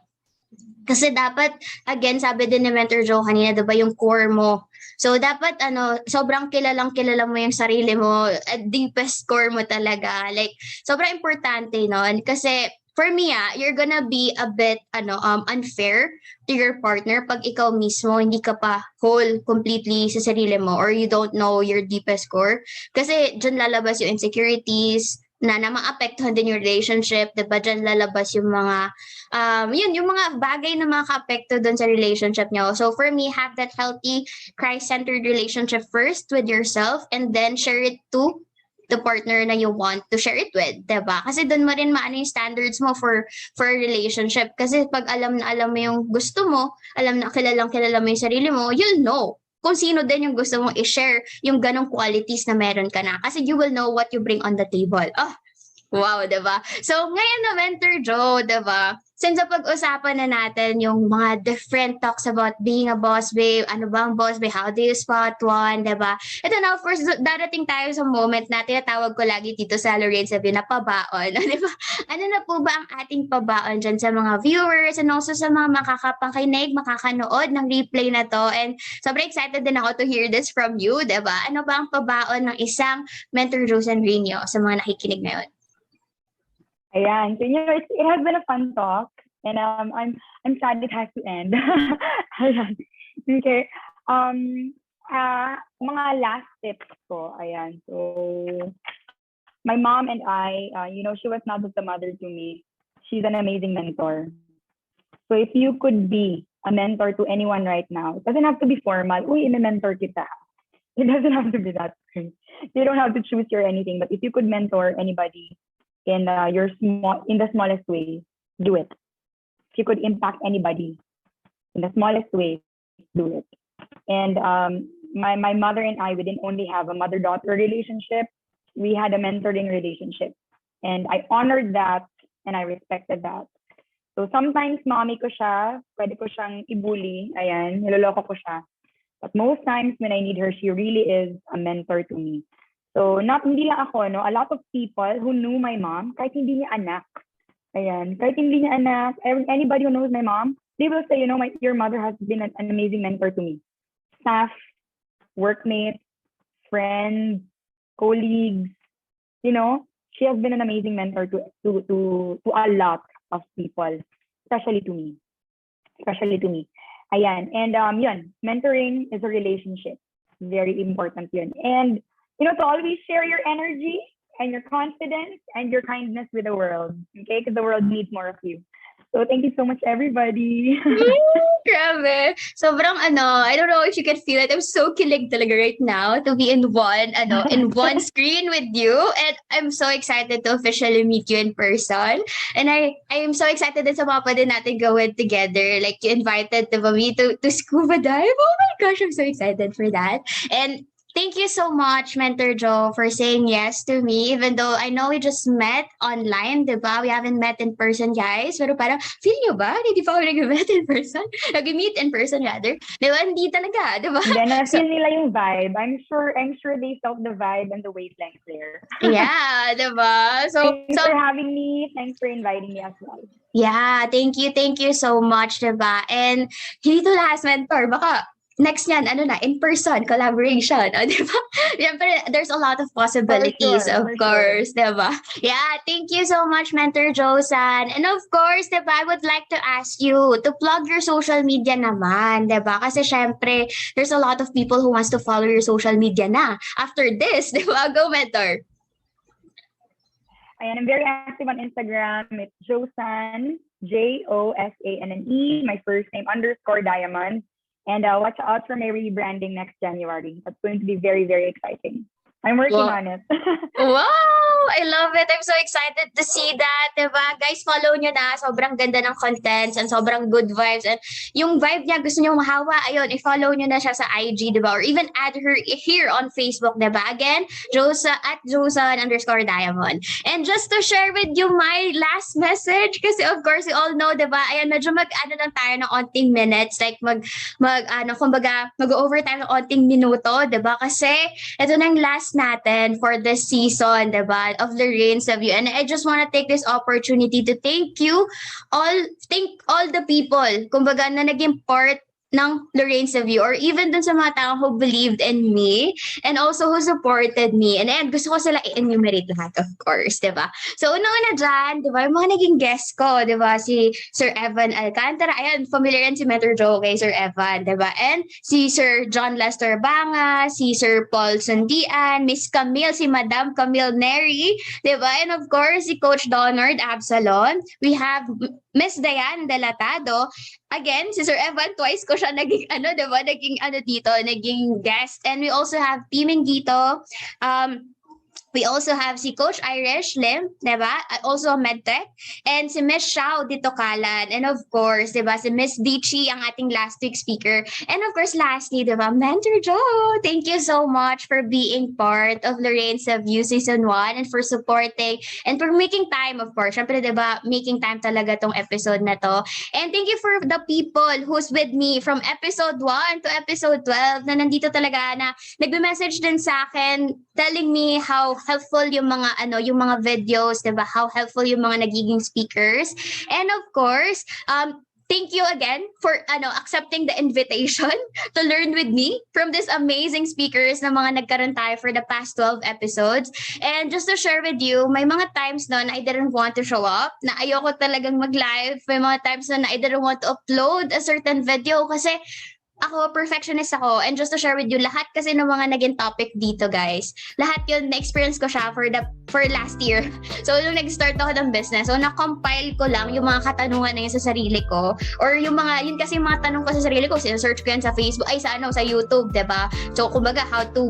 Kasi dapat, again, sabi din ni Mentor Joe kanina, diba, yung core mo. So, dapat, sobrang kilala mo yung sarili mo, deepest core mo talaga. Like, sobrang importante, no? Kasi, for me, you're gonna be a bit, unfair to your partner pag ikaw mismo, hindi ka pa whole completely sa sarili mo, or you don't know your deepest core. Kasi, dyan lalabas yung insecurities, na maapektuhan din yung relationship, diba? Dyan lalabas yung mga, yung mga bagay na maka-apekto dun sa relationship nyo. So for me, have that healthy, Christ-centered relationship first with yourself, and then share it to the partner na you want to share it with, diba? Kasi dun mo rin maano yung standards mo for a relationship. Kasi pag alam mo yung gusto mo, kilala mo yung sarili mo, you'll know kung sino din yung gusto mong i-share yung ganong qualities na meron ka na. Kasi you will know what you bring on the table. Oh, wow, diba? So, ngayon na, Mentor Joe, diba? Since pag-usapan na natin yung mga different talks about being a boss babe, ano ba ang boss babe, how do you spot one, diba? Ito na, of course, darating tayo sa moment na tinatawag ko lagi dito sa Lorraineslavue na pabaon. Diba? Ano na po ba ang ating pabaon dyan sa mga viewers and also sa mga makakapakinig, makakanood ng replay na to? And sobrang excited din ako to hear this from you, diba? Ano ba ang pabaon ng isang Mentor Josanne Griño sa mga nakikinig ngayon? Ayan. So, it has been a fun talk, and I'm sad it has to end. Ayan. Okay. Mga last tips ko. Ayan. So, my mom and I, she was not just a mother to me. She's an amazing mentor. So, if you could be a mentor to anyone right now, it doesn't have to be formal. Uy, ina-mentor kita. It doesn't have to be that way. You don't have to choose or anything. But if you could mentor anybody, in the smallest way, do it. If you could impact anybody in the smallest way, do it. And my mother and I, we didn't only have a mother-daughter relationship, we had a mentoring relationship. And I honored that and I respected that. So sometimes mommy ko siya, pwede ko siyang ibuli, ayan, niloloko ko siya. But most times when I need her, she really is a mentor to me. So, hindi lang ako, no? A lot of people who knew my mom, kahit hindi niya anak, ayan, kahit hindi niya anak, anybody who knows my mom, they will say, your mother has been an amazing mentor to me. Staff, workmates, friends, colleagues, she has been an amazing mentor to a lot of people, especially to me. Ayan. And yun, mentoring is a relationship. Very important yun. And, to always share your energy and your confidence and your kindness with the world. Okay? Because the world needs more of you. So thank you so much, everybody. Grabe. Sobrang I don't know if you can feel it. I'm so kilig talaga right now to be in one screen with you. And I'm so excited to officially meet you in person. And I am so excited din sa mga pa din natin gawin together. Like, you invited me to scuba dive. Oh my gosh, I'm so excited for that. And thank you so much, Mentor Joe, for saying yes to me. Even though I know we just met online, di ba? We haven't met in person, guys. Pero parang, feel nyo ba? Hindi pa kami nag-met in person? Nag-meet in person, rather. Di ba? Hindi talaga, di ba? Then, feel nila yung vibe. I'm sure they felt the vibe and the wavelength there. Yeah, di ba? Thanks for having me. Thanks for inviting me as well. Yeah, thank you so much, di ba? And hindi to last, Mentor. Baka next niyan, in-person collaboration. O, di ba? Siyempre, there's a lot of possibilities, of course, di ba? Yeah, thank you so much, Mentor Josanne. And of course, di ba, I would like to ask you to plug your social media naman, di ba? Kasi siyempre, there's a lot of people who wants to follow your social media na. After this, di ba? Go, Mentor. Ayan, I'm very active on Instagram. It's Josanne, Josanne. My first name _diamond. And watch out for my rebranding next January. That's going to be very, very exciting. I'm working on it. Wow! I love it. I'm so excited to see that. Diba? Guys, follow nyo na. Sobrang ganda ng contents and sobrang good vibes. And yung vibe niya, gusto nyo mahawa, ayun, i-follow nyo na siya sa IG, diba? Or even add her here on Facebook, diba? Again, @Josanne_diamond. And just to share with you my last message, kasi of course, you all know, diba? Ayan, medyo mag-ano lang tayo ng onting minutes. Like, mag-over tayo ng onting minuto, diba? Kasi, ito na yung last natin for this season, diba, of Lorraineslavue. And I just want to take this opportunity to thank all the people, kumbaga, na naging part ng Lorraineslavue, or even dun sa mga tao who believed in me and also who supported me. And then, gusto ko sila i-enumerate lahat, of course, diba? So, una-una dyan, diba, yung mga naging guest ko, diba, si Sir Evan Alcantara, ayan, familiar yan si Mentor Joe kay Sir Evan, diba? And si Sir John Lester Banga, si Sir Paul Sundian, Miss Camille, si Madam Camille Neri, diba? And of course, si Coach Donald Absalon. We have Miss Diane Delatado. Again, si Sir Evan, twice ko siya naging diba? Naging guest. And we also have Piming Gito. We also have si Coach Irish Lim, diba? Also MedTech. And si Miss Xiao Dito Kalan. And of course, diba? Si Miss Dichi, ang ating last week speaker. And of course, lastly, diba? Mentor Joe, thank you so much for being part of Lorraineslavue Season 1 and for supporting and for making time, of course. Siyempre, diba? Making time talaga tong episode na to. And thank you for the people who's with me from episode 1 to episode 12 na nandito talaga na nagbe-message din sa akin telling me how helpful yung mga videos, diba? How helpful yung mga nagiging speakers. And of course, thank you again for accepting the invitation to learn with me from these amazing speakers na mga nagkaroon tayo for the past 12 episodes. And just to share with you, may mga times na I didn't want to show up, na ayoko talagang mag-live. May mga times na I didn't want to upload a certain video kasi ako, perfectionist ako. And just to share with you, lahat kasi ng mga naging topic dito, guys, lahat yun, na-experience ko siya for last year. So, nung nag-start ako ng business, so na-compile ko lang yung mga katanungan na yun sa sarili ko. Or yun kasi yung mga tanong ko sa sarili ko, sinesearch ko yan sa Facebook, sa YouTube, diba? So, kumbaga, how to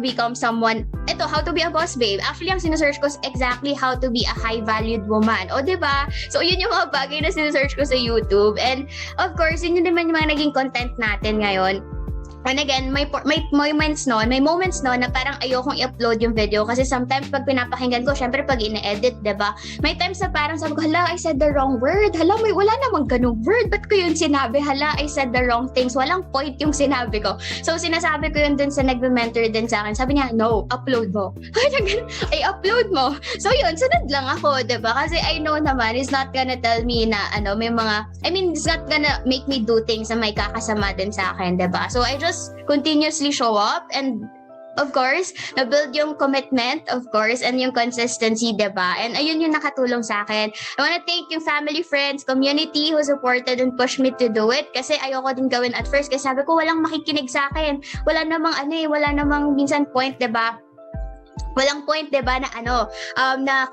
become someone, how to be a boss babe. Actually, ang sinesearch ko is exactly how to be a high-valued woman. O, diba? So, yun yung mga bagay na sinesearch ko sa YouTube. And, of course, yun naman yung mga naging content natin ngayon. And again, may moments no na parang ayokong i-upload yung video kasi sometimes pag pinapakinggan ko, syempre pag ine-edit, diba? May times na parang sabi ko, hala, I said the wrong word. Hala, wala namang ganung word. Ba't ko yun sinabi? Hala, I said the wrong things. Walang point yung sinabi ko. So, sinasabi ko yun dun sa nagbe-mentor din sa akin. Sabi niya, no, upload mo. Ay, upload mo. So, yun, sunod lang ako, diba? Kasi I know naman, it's not gonna tell me na, it's not gonna make me do things na may kakasama din sa akin, diba? So, I just continuously show up and of course, na-build yung commitment, of course, and yung consistency, diba? And ayun yung nakatulong sa akin. I wanna thank yung family, friends, community who supported and pushed me to do it. Kasi ayoko din gawin at first. Kasi sabi ko, walang makikinig sa akin. Wala namang minsan point, diba? Walang point, 'di ba, na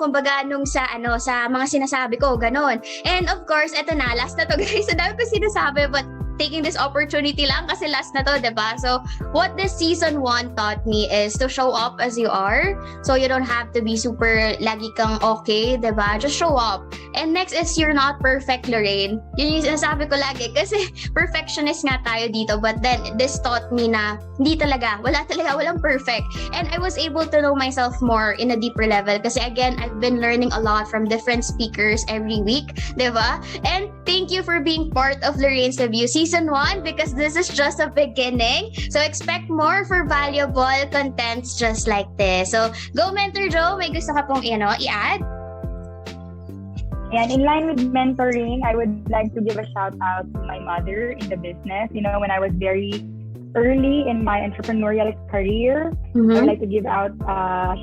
kumbaga sa mga sinasabi ko, ganon. And of course, eto na, last na to guys. Ang dami ko sinasabi, but taking this opportunity lang kasi last na to, 'di ba? So, what this season 1 taught me is to show up as you are. So, you don't have to be super lagi kang okay, 'di ba? Just show up. And next is you're not perfect, Lorraine. Yun yung sinasabi ko lagi kasi perfectionist nga tayo dito. But then, this taught me na walang perfect. And I was able to know myself more in a deeper level kasi again, I've been learning a lot from different speakers every week, 'di ba? And thank you for being part of Lorraine's Review Season 1 because this is just a beginning. So expect more for valuable contents just like this. So go Mentor Joe, may gusto ka pong i-add? And in line with mentoring, I would like to give a shout out to my mother in the business. When I was very early in my entrepreneurial career, I would like to give out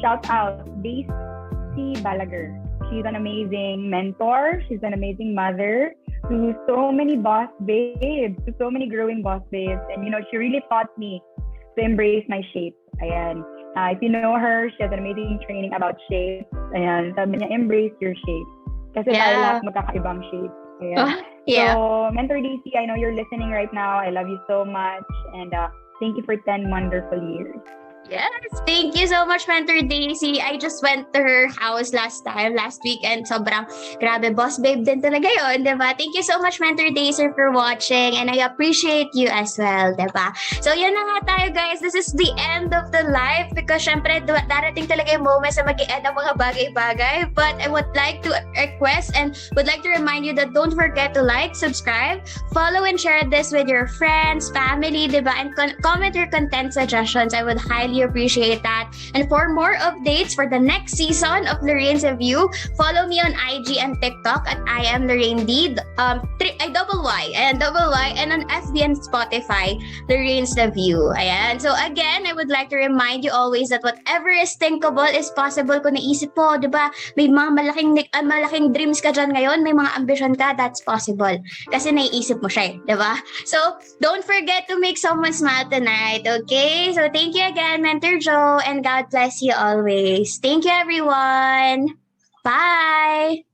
shout out Daisy Balaguer. She's an amazing mentor. She's an amazing mother to so many boss babes, to so many growing boss babes. And, she really taught me to embrace my shape. Ayan. If you know her, she has an amazing training about shape. Ayan. Sabi niya, embrace your shape. Kasi tayo lahat magkakaibang shape. Ayan. So, Mentor Daisy, I know you're listening right now. I love you so much. And thank you for 10 wonderful years. Yes, thank you so much, Mentor Daisy. I just went to her house last week, and sobrang grabe, boss babe din talaga yun, diba? Thank you so much, Mentor Daisy, for watching, and I appreciate you as well, diba? So, yun na nga tayo, guys. This is the end of the live because syempre, darating talaga yung moments na mag-i-end ang mga bagay-bagay, but I would like to request and would like to remind you that don't forget to like, subscribe, follow, and share this with your friends, family, diba? And comment your content suggestions. I would highly appreciate that. And for more updates for the next season of Lorraine's Review, follow me on IG and TikTok at I am Lorraine D, double Y, and on FB and Spotify, Lorraine's Review. Ayan. So again, I would like to remind you always that whatever is thinkable is possible. Kung naisip po, di ba, may mga malaking dreams ka dyan ngayon, may mga ambition ka, that's possible. Kasi naiisip mo siya, di ba? So, don't forget to make someone smile tonight, okay? So, thank you again, Mentor Joe, and God bless you always. Thank you, everyone. Bye!